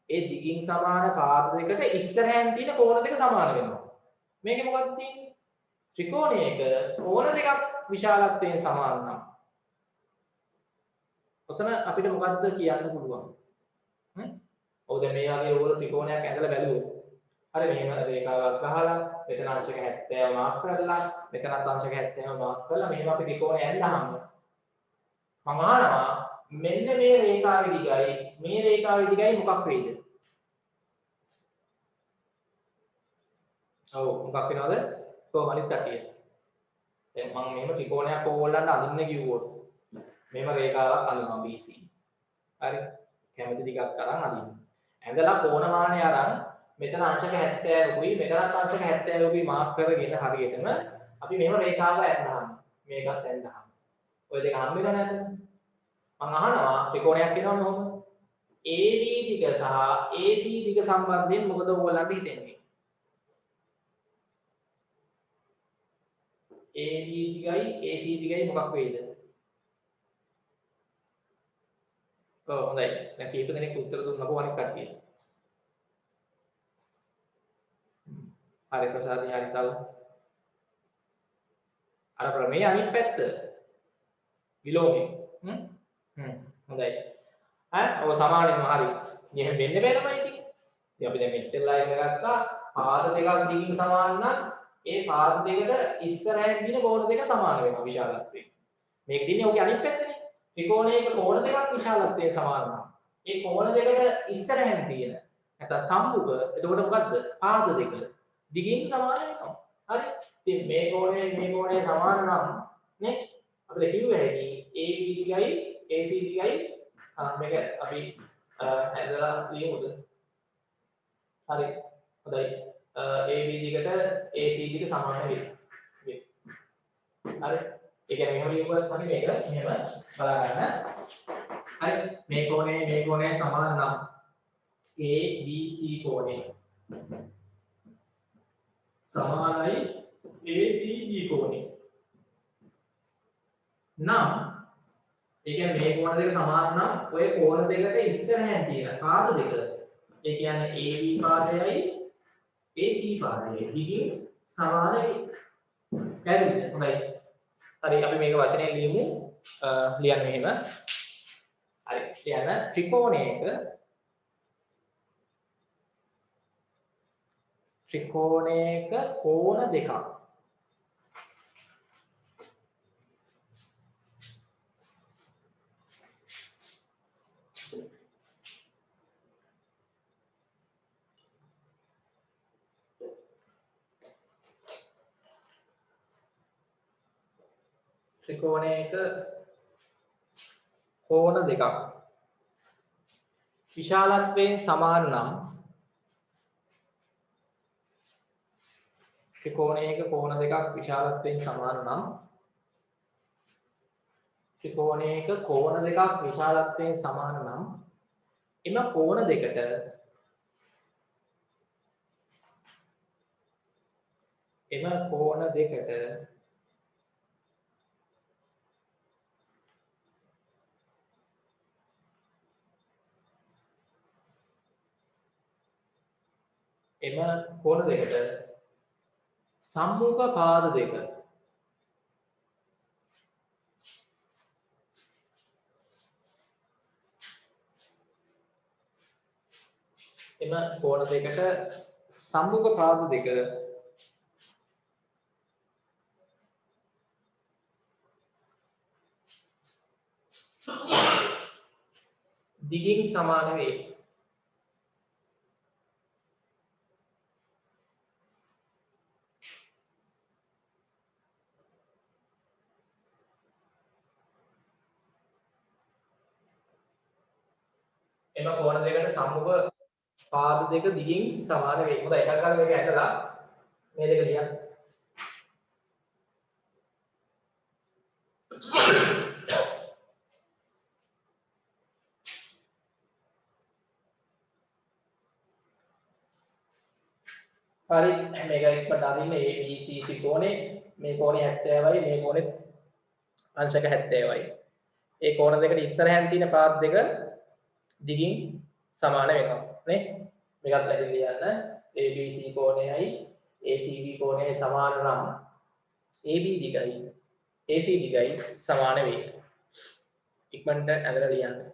ඒ දිගින් සමාන පාද දෙකට ඉස්සරහින් තියෙන කෝණ දෙක සමාන වෙනවා. මේකේ මොකක්ද තියෙන්නේ? ත්‍රිකෝණයක කෝණ දෙකක් විශාලත්වයෙන් සමාන නම් ඔතන අපිට මොකද්ද කියන්න පුළුවන්? ඔව් දැන් මේ වගේ ඕගොල්ලෝ ත්‍රිකෝණයක් ඇඳලා බැලුවොත් හරි මෙහෙම රේඛාවක් ගහලා මෙතන අංශක 70 මාක් කරලා මෙතනත් අංශක 70 මාක් කරලා මෙහෙම අපි ත්‍රිකෝණය ඇඳලාම මම අහනවා මෙන්න මේ රේඛාවේ දිගයි මේ රේඛාවේ දිගයි මොකක් වෙයිද? ඔව් මොකක් වෙනවද? කොහොම අනිත් කටිය. දැන් මම මෙහෙම ත්‍රිකෝණයක් ඕගොල්ලන්ට අඳින්න කිව්වොත් මෙහෙම රේඛාවක් අඳිනවා BC. හරි. කැමති දිගක් අරන් අඳින්න. ඇඳලා කෝණමානය අරන් මෙතන අංශක 70කුයි මෙතනත් අංශක 70කුයි මාක් කරගෙන හරියටම අපි මෙහෙම රේඛාවක් ඇඳහම මේකත් ඇඳහම ඔය දෙක හම් වෙනව නැද්ද? මම අහනවා ත්‍රිකෝණයක් වෙනවනේ ඔහොම. AB දිග සහ AC දිග සම්බන්ධයෙන් මොකද ඔයගොල්ලන්ට හිතෙන්නේ? AB දිගයි AC දිගයි මොකක් වෙයිද? ඔව් හොඳයි. දැන් කීප දෙනෙක් උත්තර දුන්නකෝ අනිත් කට්ටිය. හරි ප්‍රසාදි හරි තව. අර ප්‍රමේය අනිත් පැත්ත. විලෝමය. හොඳයි. ඔය සමානෙම හරි. එහෙම වෙන්න බෑ තමයි ඉතින්. ඉතින් අපි දැන් මෙච්චරලා ඉගෙන ගත්තා පාද දෙකක් දිගින් සමාන නම් ඒ පාද දෙකට ඉස්සරහින් දින කෝණ දෙක සමාන වෙනවා විශාලත්වයෙන්. මේක දින්නේ ඔගේ අනිත් පැත්තනේ. ත්‍රිකෝණයක කෝණ දෙකක් විශාලත්වයෙන් සමාන නම් ඒ කෝණ දෙකට ඉස්සරහින් තියෙන නැත්නම් සම්මුඛ එතකොට මොකද්ද? පාද දෙක දිගින් සමාන වෙනවා. හරි. ඉතින් මේ කෝණය සමාන නම් නේ අපිට කිව්ව හැකි AB දිගයි AC දිගයි මේක අපි ඇදලා ලියමුද? හරි. හොඳයි. AB දිගට AC දිග සමාන වෙයි. හරි. ඒ කියන්නේ මෙහෙම ලියුවත් තමයි මේක මෙහෙම බලා ගන්න. හරි. මේ කෝණය සමාන නම් ABC කෝණය සමානයි ACB කෝණය. නම් ඒ කියන්නේ මේ කෝණ දෙක සමාන නම් ඔය කෝණ දෙකට ඉස්සරහින් තියෙන පාද දෙක ඒ කියන්නේ AB පාදයයි AC පාදයයි දිගින් සමාන වෙයි. හරිද? හොඳයි. හරි අපි මේක වචනේ ලියමු. ලියන්න මෙහෙම. හරි. ලියන්න ත්‍රිකෝණයක කෝණ දෙකක් විශාලත්වයෙන් සමාන නම් ත්‍රිකෝණයක කෝණ දෙකක් විශාලත්වයෙන් සමාන නම් එම කෝණ දෙකට සම්මුඛ පාද දෙක දිගින් සමාන වේ. එම කෝණ දෙකට සම්මුඛ පාද දෙක දිගින් සමාන වේ. හොඳයි. එකක් ගන්න මේක ඇදලා මේ දෙක ලියන්න. හරි. මේක ඉක්මනට අදින්න ABC ත්‍රිකෝණේ මේ කෝණේ 70යි මේ කෝණේ අංශක 70යි. ඒ කෝණ දෙකට ඉස්සරහින් තියෙන පාද දෙක දිගින් සමාන වෙනවා නේ. මේකත් ඇදලා ලියන්න. ABC කෝණයයි ACB කෝණයයි සමාන නම් AB දිගයි AC දිගයි සමාන වේ. ඉක්මනට ඇදලා ලියන්න.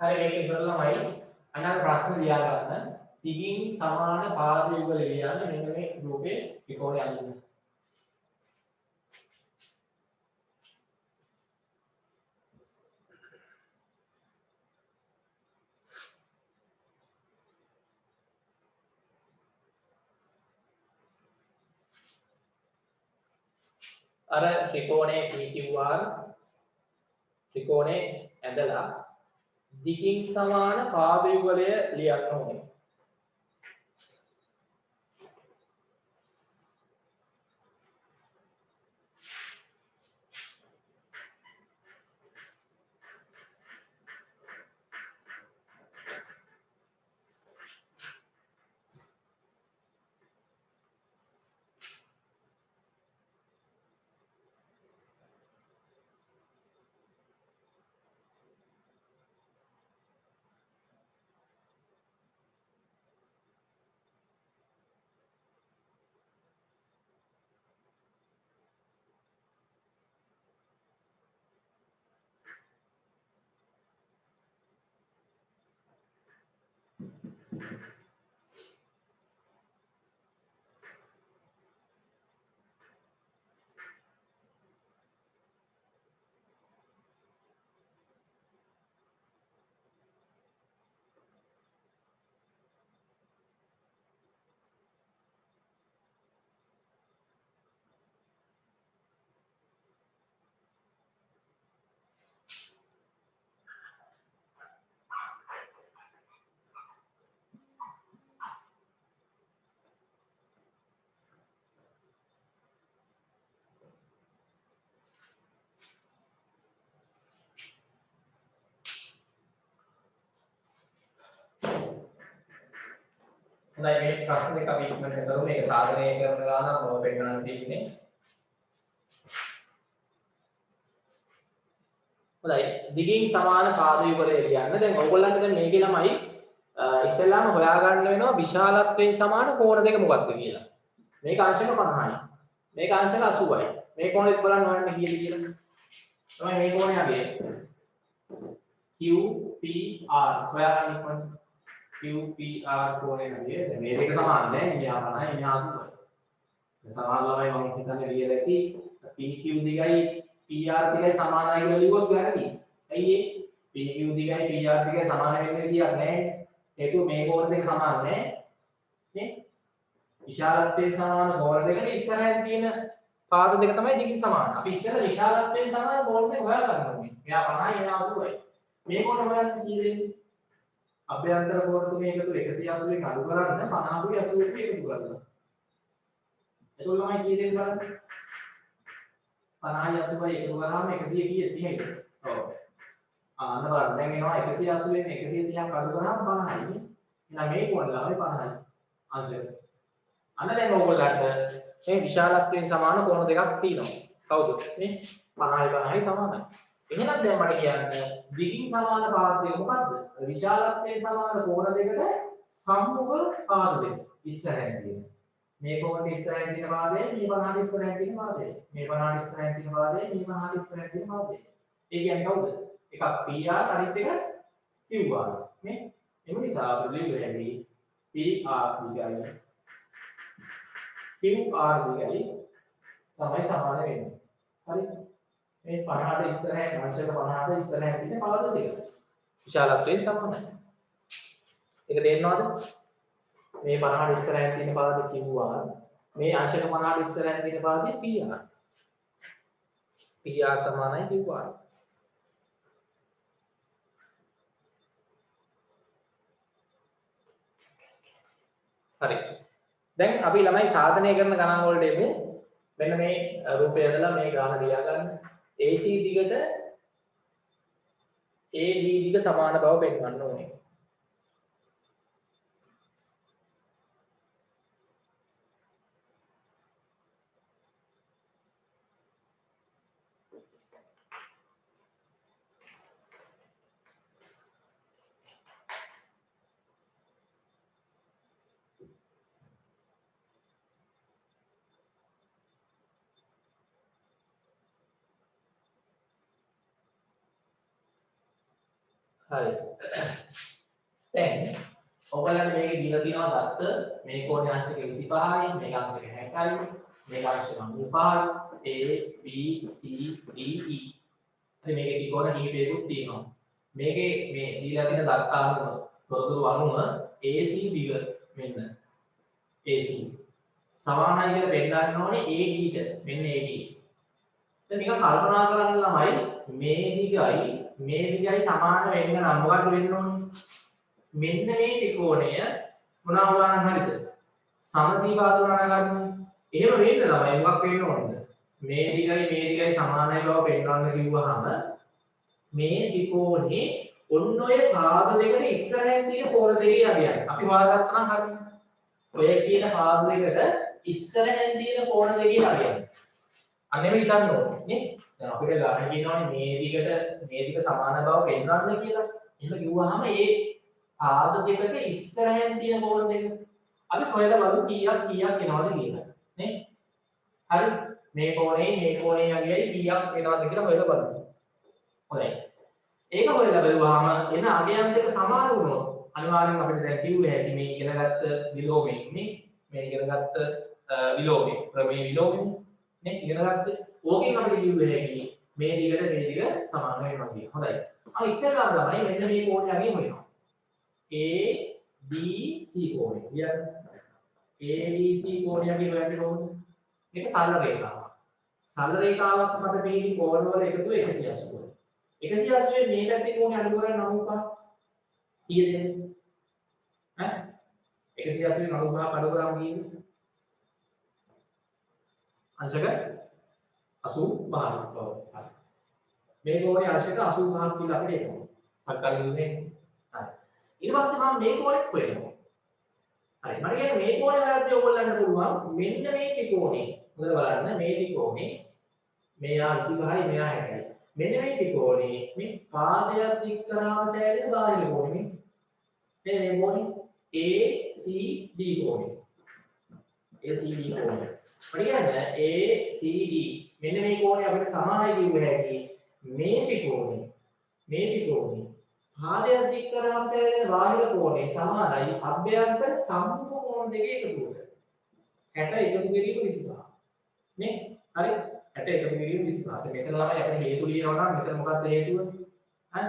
හරි මේක ඉවරලමයි. අනාගත ප්‍රශ්න ලියා ගන්න. දිගින් සමාන පාද යුගල ලියන්න මෙන්න මේ රූපේ ත්‍රිකෝණය අඳින්න. අර ත්‍රිකෝණයේ PQR ත්‍රිකෝණේ ඇඳලා දිගින් සමාන පාද යුගලය ලියන්න ඕනේ. හොඳයි මේ ප්‍රශ්න දෙක අපි ඉක්මනට කරමු. මේක සාධනය කරනවා නම් මම පෙන්නන්න තියෙන්නේ. හොඳයි දිගින් සමාන පාද යුගලය ලියන්න. දැන් ඔයගොල්ලන්ට දැන් මේකේ ළමයි ඉස්සෙල්ලාම හොයාගන්න වෙනවා විශාලත්වයෙන් සමාන කෝණ දෙක මොකක්ද කියලා. මේක අංශක 50යි. මේක අංශක 80යි. මේ කෝණෙත් බලන්න හොයන්න කීයද කියලා. තමයි මේ කෝණය අගේ QPR හොයාගන්න ඉක්මනට. QPR කෝණය අගේ දැන් මේ දෙක සමාන නෑ. මෙයා 50යි මෙයා 80යි. දැන් සමාන ළමයි මම හිතන්නේ ලියලා ඇති PQ දිගයි PR දිගයි සමානයි කියලා ලියුවොත් වැරදි. ඇයි ඒ? PQ දිගයි PR දිගයි සමාන වෙන්න විදියක් නැහැ. හේතුව මේ කෝණ දෙක සමාන නැහැ. නේ? විශාලත්වයෙන් සමාන කෝණ දෙකට ඉස්සරහින් තියෙන පාද දෙක තමයි දිගින් සමාන. අපි ඉස්සෙල්ලා විශාලත්වයෙන් සමාන කෝණ දෙක හොයාගන්න ඕනේ. එයා 50යි එයා 80යි. මේ කෝණ හොයන්න කී දෙන්නේ? අභ්‍යන්තර කෝණ තුනේ එකතු 180න් අඩු කරන්න 50කුයි 80කුයි එකතු කරන්න. එතකොට තමයි කී දෙන්නේ බලන්න. 50යි 80යි එකතු කරාම 100 කීයද 30යිද? ඔව්. අන්න බලන්න දැන් එනවා 180 වෙන් 130ක් අඩු කරාම 50යි නේ. එහෙනම් මේ කෝණ ළමයි 50යි. අංශක. අන්න දැන් ඕගොල්ලන්ට මේ විශාලත්වයෙන් සමාන කෝණ දෙකක් තියෙනවා. කවුද? නේ 50යි 50යි සමානයි. එහෙනම් දැන් මට කියන්න දිගින් සමාන පාද දෙක මොකද්ද? විශාලත්වයෙන් සමාන කෝණ දෙකට සම්මුඛ පාද දෙක. ඉස්සරහින් තියෙන. මේ කෝණේ ඉස්සරහින් තියෙන පාදය මේ 50ට ඉස්සරහින් තියෙන පාදය. මේ 50ට ඉස්සරහින් තියෙන පාදය මේ 50ට ඉස්සරහින් තියෙන පාදය. ඒ කියන්නේ කවුද? එකක් PR අනිත් එක QR නේ. එම නිසා අපිට ලියන්න හැකි PR දිගයි QR දිගයි තමයි සමාන වෙන්නේ. හරි? මේ 50ට ඉස්සරහින් අංශක 50ට ඉස්සරහින් තියෙන පාද දෙක. විශාලත්වයෙන් සමානයි. ඒක තේරෙනවද? මේ 50ට ඉස්සරහින් තියෙන පාදේ QR මේ අංශක 50ට ඉස්සරහින් තියෙන පාදේ PR. PR සමානයි QR. හරි. දැන් අපි ළමයි සාධනය කරන ගණන් වලට එමු. මෙන්න මේ රූපය ඇදලා මේ ගාන ලියා ගන්න. AC දිගට AB දිග සමාන බව පෙන්වන්න ඕනේ. හරි. දැන් ඔයගලන්ට මේකේ දීලා තියෙනවා දත්ත මේ කෝණේ අංශක 25යි මේක අංශක 60යි මේක අංශක 95යි A B C D E. හරි මේකේ ත්‍රිකෝණ කිහිපයකුත් තියෙනවා. මේකේ මේ දීලා තියෙන දත්ත අනුව තොරතුරු අනුව AC දිග මෙන්න AC සමානයි කියලා පෙන්නන්න ඕනේ AD ට මෙන්න AD. දැන් නිකන් කල්පනා කරන්න ළමයි මේ දිගයි සමාන වෙන්න නම් මොකක්ද වෙන්න ඕනේ? මෙන්න මේ ත්‍රිකෝණය මොනවා වුණා නම් හරිද? සමද්විපාද වුණා නම් හරිනේ. එහෙම වෙන්න ළමයි මොකක් වෙන්න ඕනද? මේ දිගයි සමානයි බව පෙන්වන්න කිව්වහම මේ ත්‍රිකෝණේ ඔන්න ඔය පාද දෙකට ඉස්සරහින් තියෙන කෝණ දෙකේ අගයයි. අපි හොයාගත්තා නම් හරිනේ. ඔය කියන පාද දෙකට ඉස්සරහින් තියෙන කෝණ දෙකේ අගයයි. අන්නේම හිතන්න ඕනේ නේ. දැන් අපිට ගන්න කියනවානේ මේ දිග සමාන බව පෙන්වන්න කියලා. එහෙම කිව්වහම ඒ පාද දෙකට ඉස්සරහින් තියෙන කෝණ දෙක අපි හොයලා බලමු කීයක් එනවද කියලා නේ. හරි මේ කෝණේ අගයයි කීයක් එනවද කියලා හොයලා බලමු. හොඳයි. ඒක හොයලා බලුවාම එන අගයන් දෙක සමාන වුණොත් අනිවාර්යෙන්ම අපිට දැන් කිව්වේ ඇති මේ ඉගෙනගත්ත විලෝමයෙන් මේ ඉගෙනගත්ත විලෝමය ප්‍රමේය විලෝමය නේ ඉගෙනගත්තේ. ඕකෙන් අපිට කිව්වේ ඇති මේ දිග සමාන වෙනවා කියලා. හොඳයි. ඉස්සෙල්ලාම තමයි මෙන්න මේ කෝණය අගය හොයනවා. ABC කෝණය. කියන්නේ ABC කෝණය අගය හොයන්නේ කොහොමද? මේක සරල රේඛාවක්. සරල රේඛාවක් මත පිහිටි කෝණවල එකතුව 180. 180 මේ පැත්තේ කෝණය අඩු කරලා 95 කීයද එන්නේ? ඈ 180 95 අඩු කරාම කීයද? අංශක 85ක් බව. මේ කෝණය අංශක 85ක් කියලා අපිට එනවා. අක්කල් දුන්නේ. හරි. ඊට පස්සේ මම මේ කෝණෙත් හොයනවා. හරි. මම කියන්නේ මේ කෝණය වැද්දේ ඔයගොල්ලන්ට පුළුවන් මෙන්න මේ ත්‍රිකෝණේ. මොකද බලන්න මේ ත්‍රිකෝණේ මෙයා 25යි මෙයා 60යි. මෙන්න මේ ත්‍රිකෝණේ මේ පාදයක් දික් කරාම සෑදෙන බාහිර කෝණේ මේ කෝණේ ACD කෝණේ. ACD කෝණය. මම කියන්නේ ACD මෙන්න මේ කෝණය අපිට සමානයි කිව්ව හැකි මේ ත්‍රිකෝණේ පාදයක් දික් කරාම සෑදෙන බාහිර කෝණේ සමානයි අභ්‍යන්තර සම්මුඛ කෝණ දෙකේ එකතුවට. 60 එකතු කිරීම 25. නේ? හරි? 60 එකතු කිරීම 25. මෙතන ළමයි අපිට හේතු ලියනවා නම් මෙතන මොකක්ද හේතුව?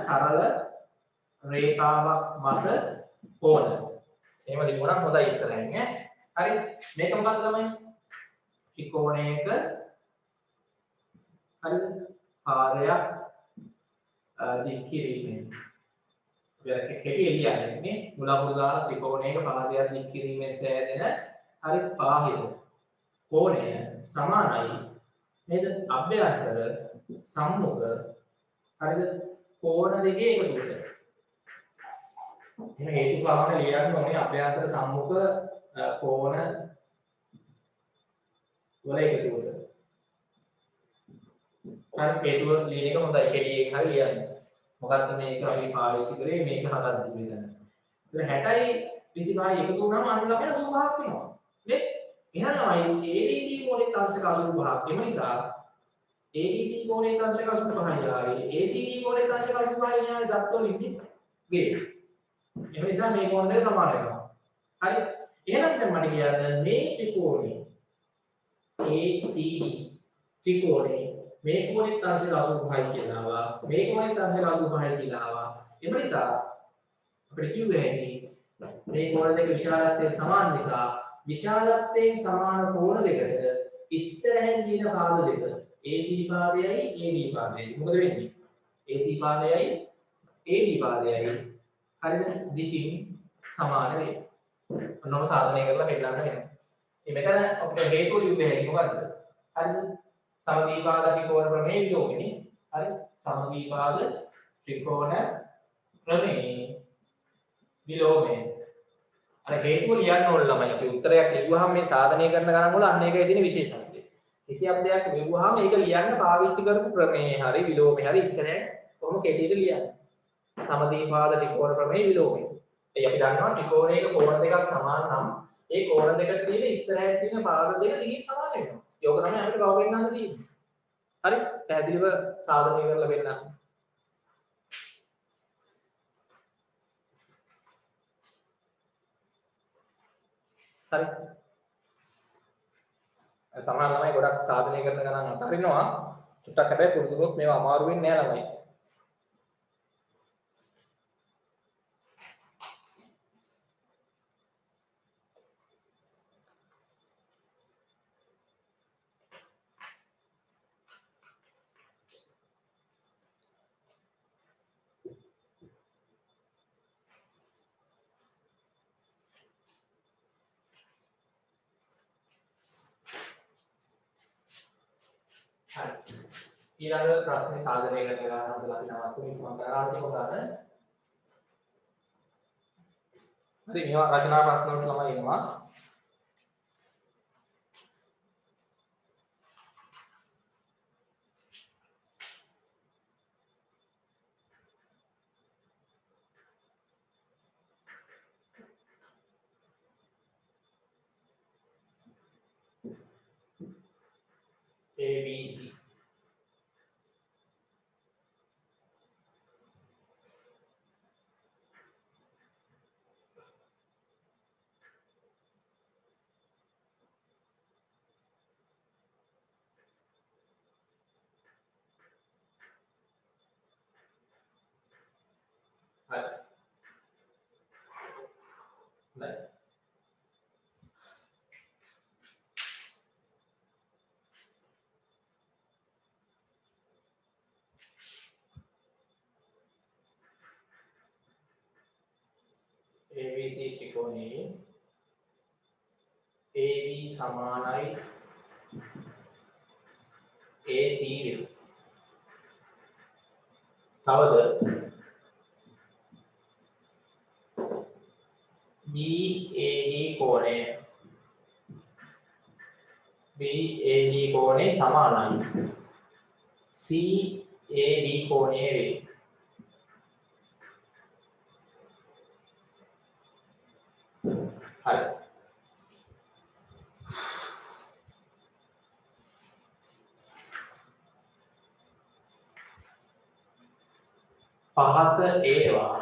සරල රේඛාවක් මත කෝණ. එහෙම ලියුණා නම් හොඳයි ඉස්සරහින් ඈ. හරි? මේක මොකක්ද ළමයි? ත්‍රිකෝණයක හරි පාදයක් දික් කිරීමෙන් කෙටි එළියන්නේ නේ මුලපුරු දාන ත්‍රිකෝණයක පාදයක් දික් කිරීමෙන් සෑදෙන හරි බාහිර කෝණය සමානයි නේද අභ්‍යන්තර සම්මුඛ හරිද කෝණ දෙකේ එකතුවට. එහෙනම් හේතු සාමාන්‍ය ලියන්න ඕනේ අභ්‍යන්තර සම්මුඛ කෝණ වල එකතුවට. හරි හේතුව ලියන එක හොඳයි කෙටියෙන් හරි ලියන්න. මොකක්ද මේක අපි පාවිච්චි කරේ මේක හදන්න ඉතින්. ඒතර 60යි 25යි එකතු වුණාම අන්න ළමයට 85ක් වෙනවා. නේ? එහෙනම් තමයි ABC කෝණේ අංශක 85ක්. එම නිසා ABC කෝණේ අංශක 85යි ආයේ ACD කෝණේ අංශක 85යි න්යාය දත්වල ඉන්නේ ගේ. එම නිසා මේ කෝණ දෙක සමාන වෙනවා. හරි? එහෙනම් දැන් මට කියන්න මේ ත්‍රිකෝණේ ACD ත්‍රිකෝණේ මේ කෝණෙත් අංශක 85යි කියලා ආවා. මේ කෝණෙත් අංශක 85යි කියලා ආවා. එම නිසා අපිට කිව්වේ මේ කෝණ දෙක විශාලත්වයෙන් සමාන නිසා විශාලත්වයෙන් සමාන කෝණ දෙකට ඉස්සරහින් දින පාද දෙක AC පාදයයි AD පාදයයි මොකද වෙන්නේ? AC පාදයයි AD පාදයයි හරිද? දිගින් සමාන වෙයි. ඔන්නම සාධනය කරලා පෙන්නන්න වෙනවා. මෙතන අපිට හේතු ලියුවේ හැටි මොකද්ද? හරිද? සමද්විපාද ත්‍රිකෝණ ප්‍රමේය විලෝමනේ. හරි? සමද්විපාද ත්‍රිකෝණ ප්‍රමේය විලෝමය. අර හේතුව ලියන්න ඕන ළමයි. අපි උත්තරයක් ලියුවාම මේ සාධනය කරන ගණන් වල අන්න ඒකයි තියෙන විශේෂත්වය. කිසියම් දෙයක් ලියුවාම ඒක ලියන්න පාවිච්චි කරපු ප්‍රමේය හරි විලෝමය හරි ඉස්සරහට කොහොම කෙටියට ලියන්න. සමද්විපාද ත්‍රිකෝණ ප්‍රමේය විලෝමය. ඒ අපි දන්නවා ත්‍රිකෝණයක කෝණ දෙකක් සමාන නම් ඒ කෝණ දෙකට තියෙන ඉස්සරහට තියෙන පාද දෙක දිගින් සමාන වෙනවා. ඒක තමයි අපිට බව පෙන්නන්න තියෙන්නේ. හරි? පැහැදිලිව සාධනය කරලා පෙන්නන්න. හරි. සමහර ළමයි ගොඩක් සාධනය කරන ගණන් අතහරිනවා. චුට්ටක් හැබැයි පුරුදු වුණොත් මේවා අමාරු වෙන්නේ නෑ ළමයි. හරි. ඊළඟ ප්‍රශ්නේ සාධනය කරන ගණන් හදලා අපි නවත්තුමු. මම කරාන්තිම ගන්න. හරි මේවා රචනා ප්‍රශ්න වලට ළමයි එනවා. A B C හරි. හරි. ABC ත්‍රිකෝණයේ AB සමානයි AC වේ. තවද BAD කෝණය සමානයි CAD කෝණය වේ. හරි. පහත ඒවා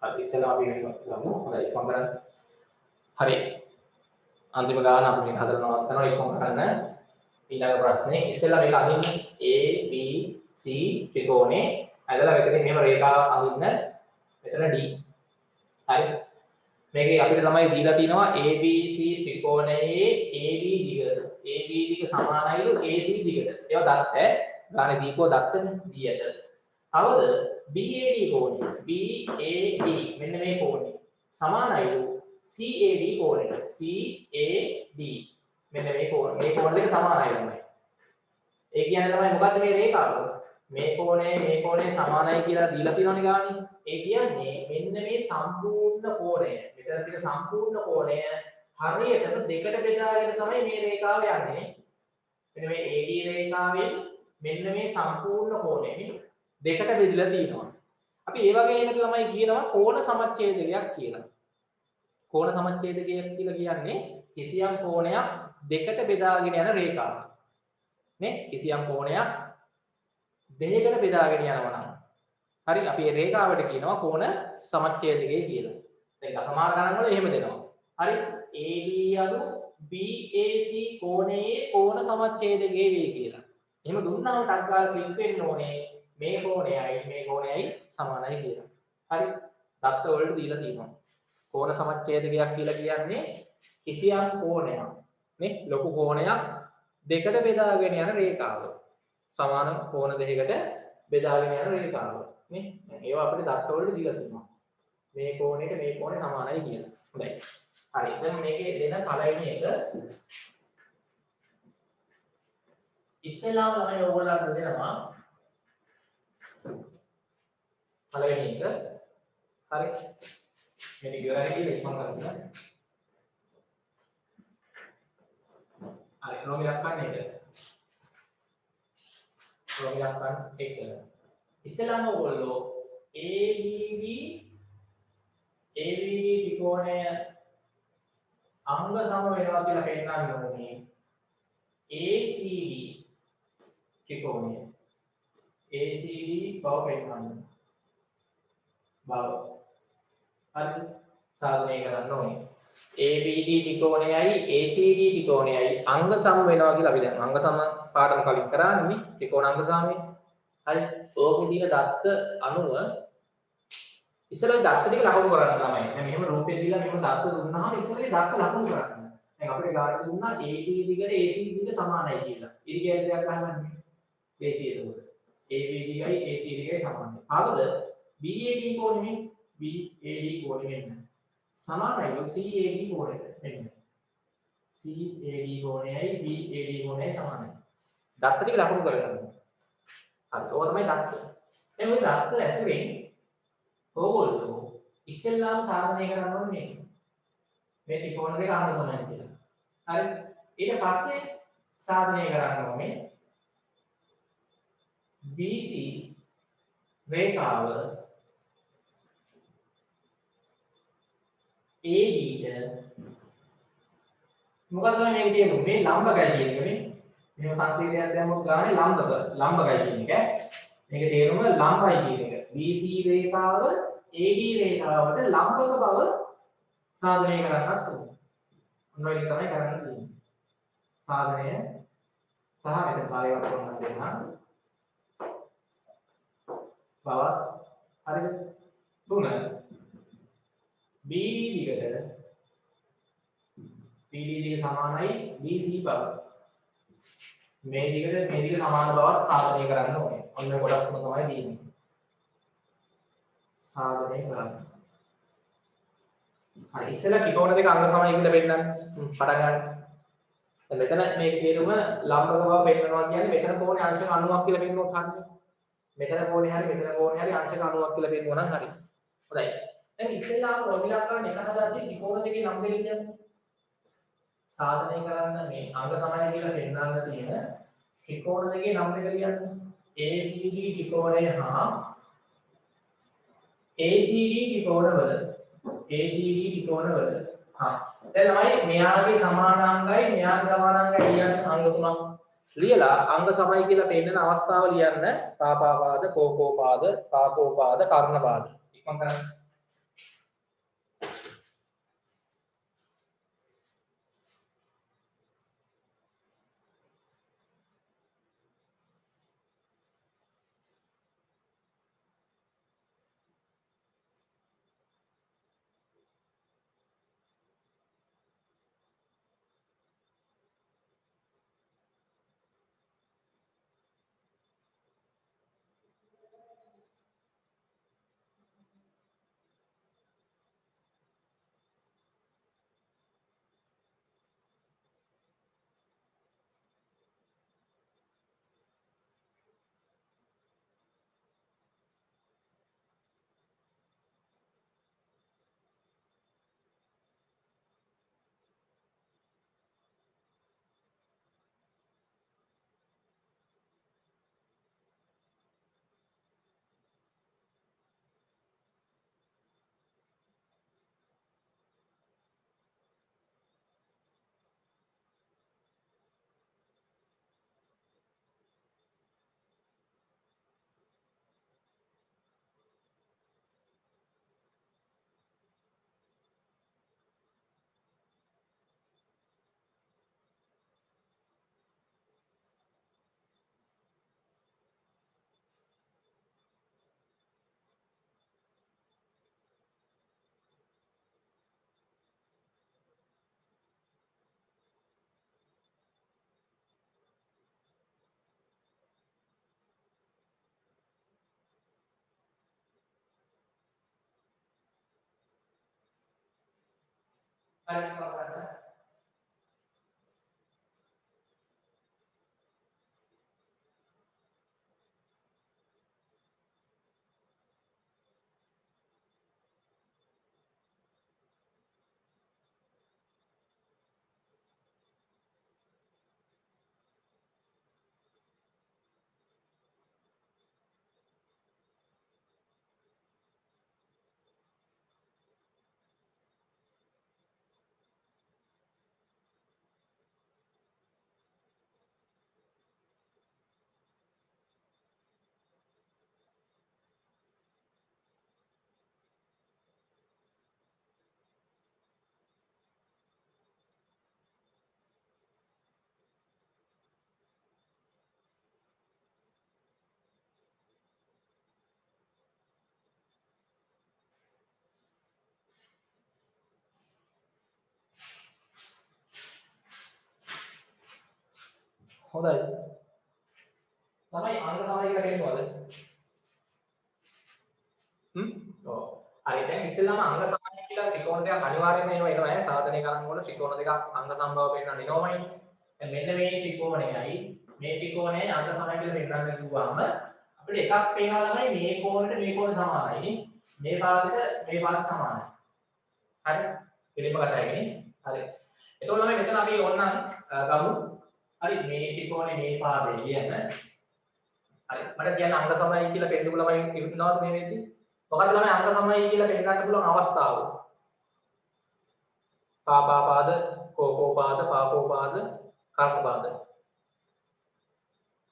හරි ඉස්සෙල්ලා අපි මේක ගමු. හොඳයි මම කරන්නේ. හරි. අන්තිම ගාන අපි මේක හදලා නවත්තනවා. ඒක කොහොම කරන්න? ඊළඟ ප්‍රශ්නේ ඉස්සෙල්ලා මේක අඳින්න A B C ත්‍රිකෝණේ ඇදලා මෙතන මෙහෙම රේඛාවක් අඳින්න. මෙතන D. හරි. මේකේ අපිට තමයි දීලා තිනවා ABC ත්‍රිකෝණයේ AB දිග සමානයිලු AC දිගට. ඒවා දත්ත ගානේ දීපුව දත්තනේ දියට. තවද BAD කෝණය BAD මෙන්න මේ කෝණය සමානයිලු CAD කෝණයට. CAD මෙන්න මේ කෝණ දෙක සමානයි ළමයි. ඒ කියන්නේ තමයි මොකද්ද මේ රේඛාව? මේ කෝණය සමානයි කියලා දීලා තියෙනවනේ ගානේ. ඒ කියන්නේ මෙන්න මේ සම්පූර්ණ කෝණය මෙතන තියෙන සම්පූර්ණ කෝණය හරියටම දෙකට බෙදාගෙන තමයි මේ රේඛාව යන්නේ. මෙන්න මේ AD රේඛාවෙන් මෙන්න මේ සම්පූර්ණ කෝණය දෙකට බෙදලා තියෙනවා. අපි ඒ වගේ එකට ළමයි කියනවා කෝණ සමච්ඡේදකයක් කියලා. කෝණ සමච්ඡේදකයක් කියලා කියන්නේ කිසියම් කෝණයක් දෙකට බෙදාගෙන යන රේඛාවක්. නේ? කිසියම් කෝණයක් දෙකකට බෙදාගෙන යනවා නම්. හරි අපි මේ රේඛාවට කියනවා කෝණ සමච්ඡේදකය කියලා. දැන් සමාන ගණන් වල එහෙම දෙනවා. හරි AD අඩු BAC කෝණයේ කෝණ සමච්ඡේදකය වේ කියලා. එහෙම දුන්නාම ටක් ගාලා ක්ලික් වෙන්න ඕනේ මේ කෝණයයි සමානයි කියලා. හරි දත්ත වලට දීලා තියෙනවා. කෝණ සමච්ඡේදකයක් කියලා කියන්නේ කිසියම් කෝණයක් නේ ලොකු කෝණයක් දෙකට බෙදාගෙන යන රේඛාව. සමාන කෝණ දෙකකට බෙදාගෙන යන රේඛාව. නේ ඒවා අපිට දත්ත වලට දීලා තියෙනවා. මේ කෝණයට මේ කෝණය සමානයි කියලා. හොඳයි. හරි දැන් මේකේ දෙන පළවෙනි එක ඉස්සෙල්ලාම ළමයි ඕගොල්ලන්ට දෙනවා පළවෙනි එක. හරි මේක ඉවරයි කියලා ඉක්මන් කරන්න. හරි රෝමියක් ගන්න එක. රෝමියක් ගන්න එක. ඉස්සෙල්ලාම ඕගොල්ලෝ ABB ත්‍රිකෝණය අංග සම වෙනවා කියලා පෙන්නන්න ඕනේ. ACD ත්‍රිකෝණය ACD බව පෙන්නන්න. බව හරි සාධනය කරන්න ඕනේ. ABD ත්‍රිකෝණයයි ACD ත්‍රිකෝණයයි අංග සම වෙනවා කියලා අපි දැන් අංග සම පාඩම කලින් කරානේ ත්‍රිකෝණ අංග සමය. හරි. ඕකේ තියෙන දත්ත අණුව ඉස්සරහ දත්ත ටික ලකුණු කරන්න තමයි. දැන් මෙහෙම රූපේ දීලා මෙහෙම දත්ත දුන්නාම ඉස්සරහේ දත්ත ලකුණු කරන්න. දැන් අපිට ගාන දුන්නා AD දිගට AC දිගට සමානයි කියලා. ඉරි කැලේ දෙයක් ගහන්න AC එතකොට. AB දිගයි AC දිගයි සමානයි. කවද? BAD කෝණෙ BAD කෝණෙ මෙන්න. සමානයි CAD කෝණයට මෙන්න. CAD කෝණයයි BAD කෝණයයි සමානයි. දත්ත ටික ලකුණු කරගන්න. හරි. ඕක තමයි දත්ත. දැන් ওই දත්ත ඇසුරෙන් ඕගොල්ලෝ ඉස්සෙල්ලාම සාධනය කරන්න ඕනේ මේ ත්‍රිකෝණ දෙක අංග සමයි කියලා. හරි. ඊට පස්සේ සාධනය කරන්න ඕනේ BC රේඛාව AD මොකද මේක තියෙන්නේ මේ ලම්බකයි කියන එක මේ මෙහෙම සංකේතයක් දැම්මොත් ගානේ ලම්බකයි කියන එක මේක තේරුම ලම්බයි කියන එක BC රේඛාව AD රේඛාවට ලම්බක බව සාධනය කරන්නත් ඕනේ. ඔන්න ඔය තමයි කරන්න තියෙන්නේ. සාධනය සහ මෙතන කාර්යයක් කරන්න දෙන්න. බව හරිද? 3 BD දිගට BD දිග සමානයි BC බව. මේ දිග සමාන බවක් සාධනය කරන්න ඕනේ. ඔන්න ඔය කොටස් තුන තමයි තියෙන්නේ. සාධනය කරන්න. හරි ඉස්සෙල්ලා ත්‍රිකෝණ දෙක අංග සමයි කියලා පෙන්නන්න. පටන් ගන්න. දැන් මෙතන මේ තේරුම ලම්බක බව පෙන්නනවා කියන්නේ මෙතන කෝණේ අංශක 90ක් කියලා පෙන්නුවොත් හරියි. මෙතන කෝණේ හරි අංශක 90ක් කියලා පෙන්නුවා නම් හරි. හොඳයි. දැන් ඉස්සෙල්ලාම ෆෝමියුලා කරන එක හදාද්දී ත්‍රිකෝණ දෙකේ නම් දෙක කියන්නේ සාධනය කරන්න මේ අංග සමය කියලා පෙන්වන්න තියෙන ත්‍රිකෝණ දෙකේ නම් දෙක ලියන්න. ABD ත්‍රිකෝණය හා ACD ත්‍රිකෝණවල හා දැන් තමයි මෙයාගේ සමානාංගයි මෙයාගේ සමානාංගයි ලියන්න අංග තුනක් ලියලා අංග සමයි කියලා පෙන්නන අවස්ථාව ලියන්න පාපාපාද කෝකෝපාද කාකෝපාද කර්ණපාද ඉක්මන් කරන්න. හරි කරන්න. හොඳයි. ළමයි අංග සමය කියලා පෙන්නනවද? ඔව්. හරි දැන් ඉස්සෙල්ලාම අංග සමය කියලා ත්‍රිකෝණ දෙකක් අනිවාර්යයෙන්ම එනවා ඈ සාධනය කරන්න ඕන ත්‍රිකෝණ දෙකක් අංග සම්භව පෙන්නන්න එනවමයි. දැන් මෙන්න මේ ත්‍රිකෝණයයි මේ ත්‍රිකෝණයයි අංග සමය කියලා පෙන්නන්න කිව්වම අපිට එකක් පේනවා ළමයි මේ කෝණයට මේ කෝණ සමානයි. මේ පාදයට සමානයි. හරි. පිළිම කතාවයි නේ. හරි. එතකොට ළමයි මෙතන අපි ඕනනම් ගමු. හරි මේ ත්‍රිකෝණේ මේ පාදේ ලියන්න. හරි. මට කියන්න අංග සමය කියලා පෙන්නපු ළමයි ඉන්නවද මේ වෙද්දි? මොකද ළමයි අංග සමය කියලා පෙන්නන්න පුළුවන් අවස්ථාව. පාපාපාද, කෝකෝපාද, පාපෝපාද, කර්මපාද.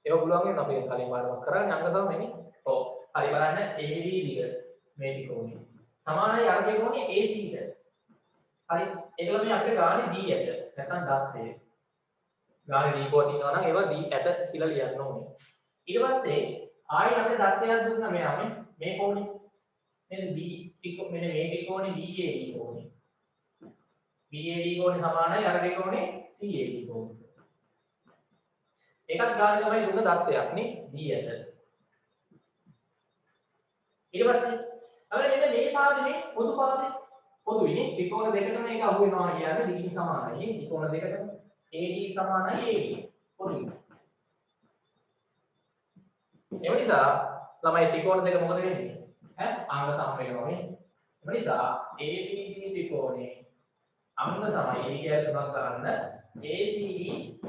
ඒක පුළුවන් වෙන අපි කලින් වාරයක් කරන්නේ අංග සමයනේ. ඔව්. හරි බලන්න AD දිග මේ ත්‍රිකෝණේ. සමානයි අර ත්‍රිකෝණේ AC ට. හරි. ඒක ළමයි අපිට ගානේ D ඇට. නැත්නම් දත්තය. ගානේ D පොත් ඉන්නවා නම් ඒවා D ඇට කියලා ලියන්න ඕනේ. ඊට පස්සේ ආයි අපිට දත්තයක් දුන්නා මෙයාම මේ කෝණේ. නේද B ත්‍රිකෝණ මෙන්න මේ ත්‍රිකෝණේ BAD කෝණේ. BAD කෝණේ සමානයි අර ත්‍රිකෝණේ CAD කෝණේ. ඒකත් ගානේ තමයි දුන්න දත්තයක් නේ D ඇට. ඊට පස්සේ අපි මෙන්න මේ පාදේ පොදු පාදේ පොදුයිනේ ත්‍රිකෝණ දෙකටම ඒක අහු වෙනවා කියන්නේ D සමානයි ත්‍රිකෝණ දෙකටම AD සමානයි AD පොදුයි. ඒ නිසා ළමයි ත්‍රිකෝණ දෙක මොකද වෙන්නේ? අංග සම වෙනවා නේ. ඒ නිසා ABD ත්‍රිකෝණේ අංග සමයි ඒ කියන්නේ තුනක් ගන්න ACD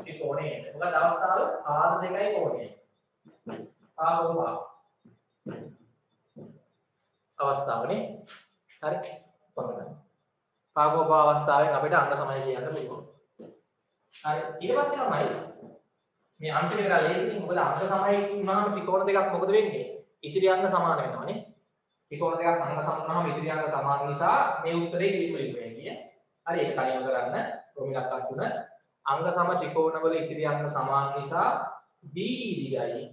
ත්‍රිකෝණේ. මොකද අවස්ථාව පාද දෙකයි කෝණයයි. පාදෝපා අවස්ථාවනේ. හරි. පොතන. පාගෝපා අවස්ථාවෙන් අපිට අංග සමය කියන්න පුළුවන්. හරි. ඊට පස්සේ ළමයි මේ අන්තිම එක ලේසියි මොකද අංග සමය වුණාම ත්‍රිකෝණ දෙකක් මොකද වෙන්නේ? ඉතිරි අංග සමාන වෙනවානේ. ත්‍රිකෝණ දෙකක් අංග සම වුණාම ඉතිරි අංග සමාන නිසා මේ උත්තරේ පිළිපෙළ වෙන්නේ. හරි ඒක කලින්ම කරන්න ප්‍රොමිලක් අතුන අංග සම ත්‍රිකෝණවල ඉතිරි අංග සමාන නිසා BD දිගයි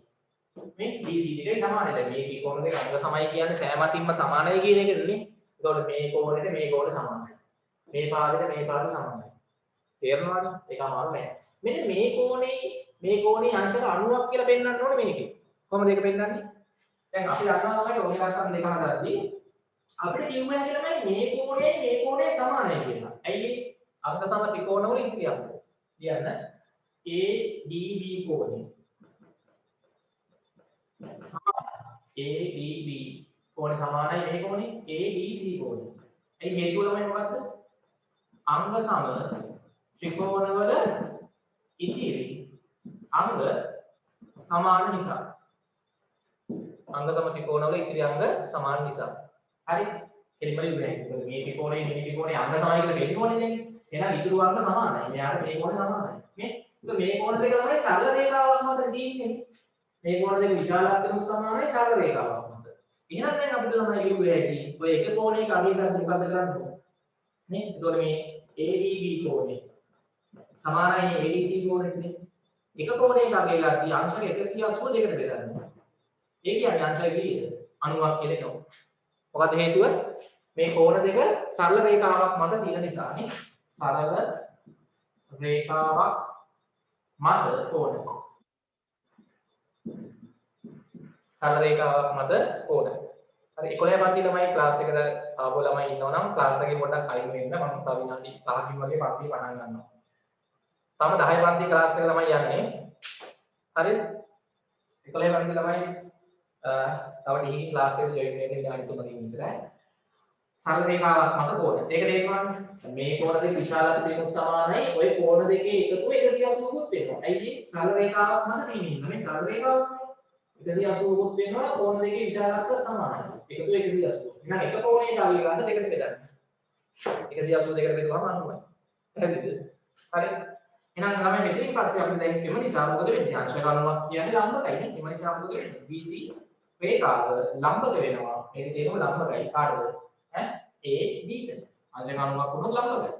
මේ BC දිගයි සමානයි. දැන් මේ ත්‍රිකෝණ දෙක අංග සමයි කියන්නේ සෑම අතින්ම සමානයි කියන එකනේ. එතකොට මේ කෝණයට මේ කෝණ සමානයි. මේ පාදයට මේ පාද සමානයි. තේරෙනවද? ඒක අමාරු නෑ. මෙන්න මේ කෝණේ අංශක 90ක් කියලා පෙන්වන්න ඕනේ මේකේ. කොහොමද ඒක පෙන්වන්නේ? දැන් අපි දන්නවා තමයි රෝගිලාසන් දෙක හදද්දී අපිට කිව්වේ හැටි තමයි මේ කෝණය සමානයි කියලා. ඇයි ඒ? අංග සම ත්‍රිකෝණවල ඉතිරි අංග. කියන්න ADB කෝණය. ADB කෝණය සමානයි මේ කෝණේ ABC කෝණය. ඇයි හේතුව ළමයි මොකද්ද? අංග සම ත්‍රිකෝණවල ඉතිරි අංග සමාන නිසා. අංග සම ත්‍රිකෝණවල ඉතිරි අංග සමාන නිසා. හරි. එලිම යුගයි. මොකද මේ ත්‍රිකෝණේ අංග සමානයි කියලා වෙන්නෝනේ දැන්. එහෙනම් ඉතුරු අංග සමානයි. මෙයාට මේ කෝණය සමානයි. නේ? ඒක මේ කෝණ දෙක තමයි සරල රේඛාවක් මත දීන්නේ. මේ කෝණ දෙක විශාලත්වයට සමානයි සරල රේඛාවක් මත. එහෙනම් දැන් අපිට ළමයි යුගයයි ඔය එක කෝණයක අගය කරලා මොකද කරන්න ඕනේ? නේ? එතකොට මේ ADB කෝණය සමානයි ADC කෝණයට නේ. එක කෝණයක අගය කරද්දී අංශක 182කට බෙදන්න. ඒ කියන්නේ අංශය කීයද? 90ක් කියලා එනවා. මොකද හේතුව? මේ කෝණ දෙක සරල රේඛාවක් මත තියෙන නිසා නේ. සරල රේඛාවක් මත කෝණ. සරල රේඛාවක් මත කෝණ. හරි 11 පන්ති ළමයි ක්ලාස් එකට ආව ළමයි ඉන්නවනම් ක්ලාස් එකේ පොඩ්ඩක් අයින් වෙන්න මම තව විනාඩි 5කින් වගේ පන්ති පටන් ගන්නවා. තම 10 පන්ති ක්ලාස් එක ළමයි යන්නේ. හරි 11 පන්ති ළමයි තව ඩිහින් ක්ලාස් එකට ජොයින් වෙන්න විනාඩි 3කින් විතරයි. සරල රේඛාවක් මත කෝණ. ඒක තේරුණාද? මේ කෝණ දෙක විශාලත්වයෙන් සමානයි. ওই කෝණ දෙකේ එකතුව 180කුත් වෙනවා. ඇයි ඒ? සරල රේඛාවක් මත තියෙන්නේ. මේ සරල රේඛාවක් 180කුත් වෙනවා. කෝණ දෙකේ විශාලත්ව සමානයි. එකතුව 180. එහෙනම් එක කෝණයක අගය ගන්න දෙකට බෙදන්න. 180 දෙකට බෙදුවම 90යි. පැහැදිලිද? හරි. එහෙනම් ළමයි මෙතනින් පස්සේ අපි දැන් එම නිසා මොකද වෙන්නේ? අංශක 90ක් කියන්නේ ලම්බකයි නේ. එම නිසා මොකද වෙන්නේ? BC රේඛාව ලම්බක වෙනවා. මේක තියෙනවා ලම්බකයි. කාටද? AD ට. අංශක 90ක් වුණොත් ලම්බකයි.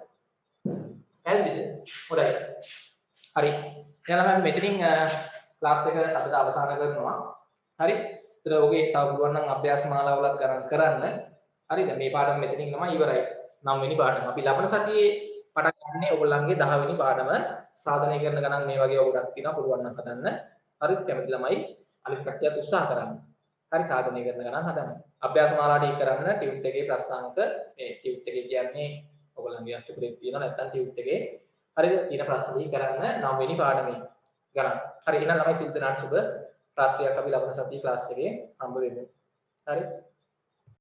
පැහැදිලිද? හොඳයි. හරි. දැන් ළමයි මෙතනින් ක්ලාස් එක අදට අවසන් කරනවා. හරි. ඒතර ඔගේ තව පුළුවන් නම් අභ්‍යාස මාලාවලත් ගණන් කරන්න. හරිද? මේ පාඩම මෙතනින් තමයි ඉවරයි. 9 වෙනි පාඩම. අපි ලබන සතියේ පටන් අන්නේ ඔයගොල්ලන්ගේ 10 වෙනි පාඩම සාධනය කරන ගණන් මේ වගේ ඔයගොල්ලන්ට තියෙනවා පුළුවන් නම් හදන්න. හරිද? කැමති ළමයි අනිත් කට්ටියත් උත්සාහ කරන්න. හරි සාධනය කරන ගණන් හදන්න. අභ්‍යාස මාලාව ටික කරන්න ටියුට් එකේ ප්‍රශ්නාංක මේ ටියුට් එකේ කියන්නේ ඔයගොල්ලන්ගේ අච්චුපරේ තියෙනවා නැත්නම් ටියුට් එකේ හරිද? තියෙන ප්‍රශ්න ටික කරන්න 9 වෙනි පාඩමේ ගණන්. හරි එහෙනම් ළමයි සිල් දනාට සුබ රාත්‍රියක් අපි ලබන සතියේ ක්ලාස් එකේ හම්බ වෙමු. හරි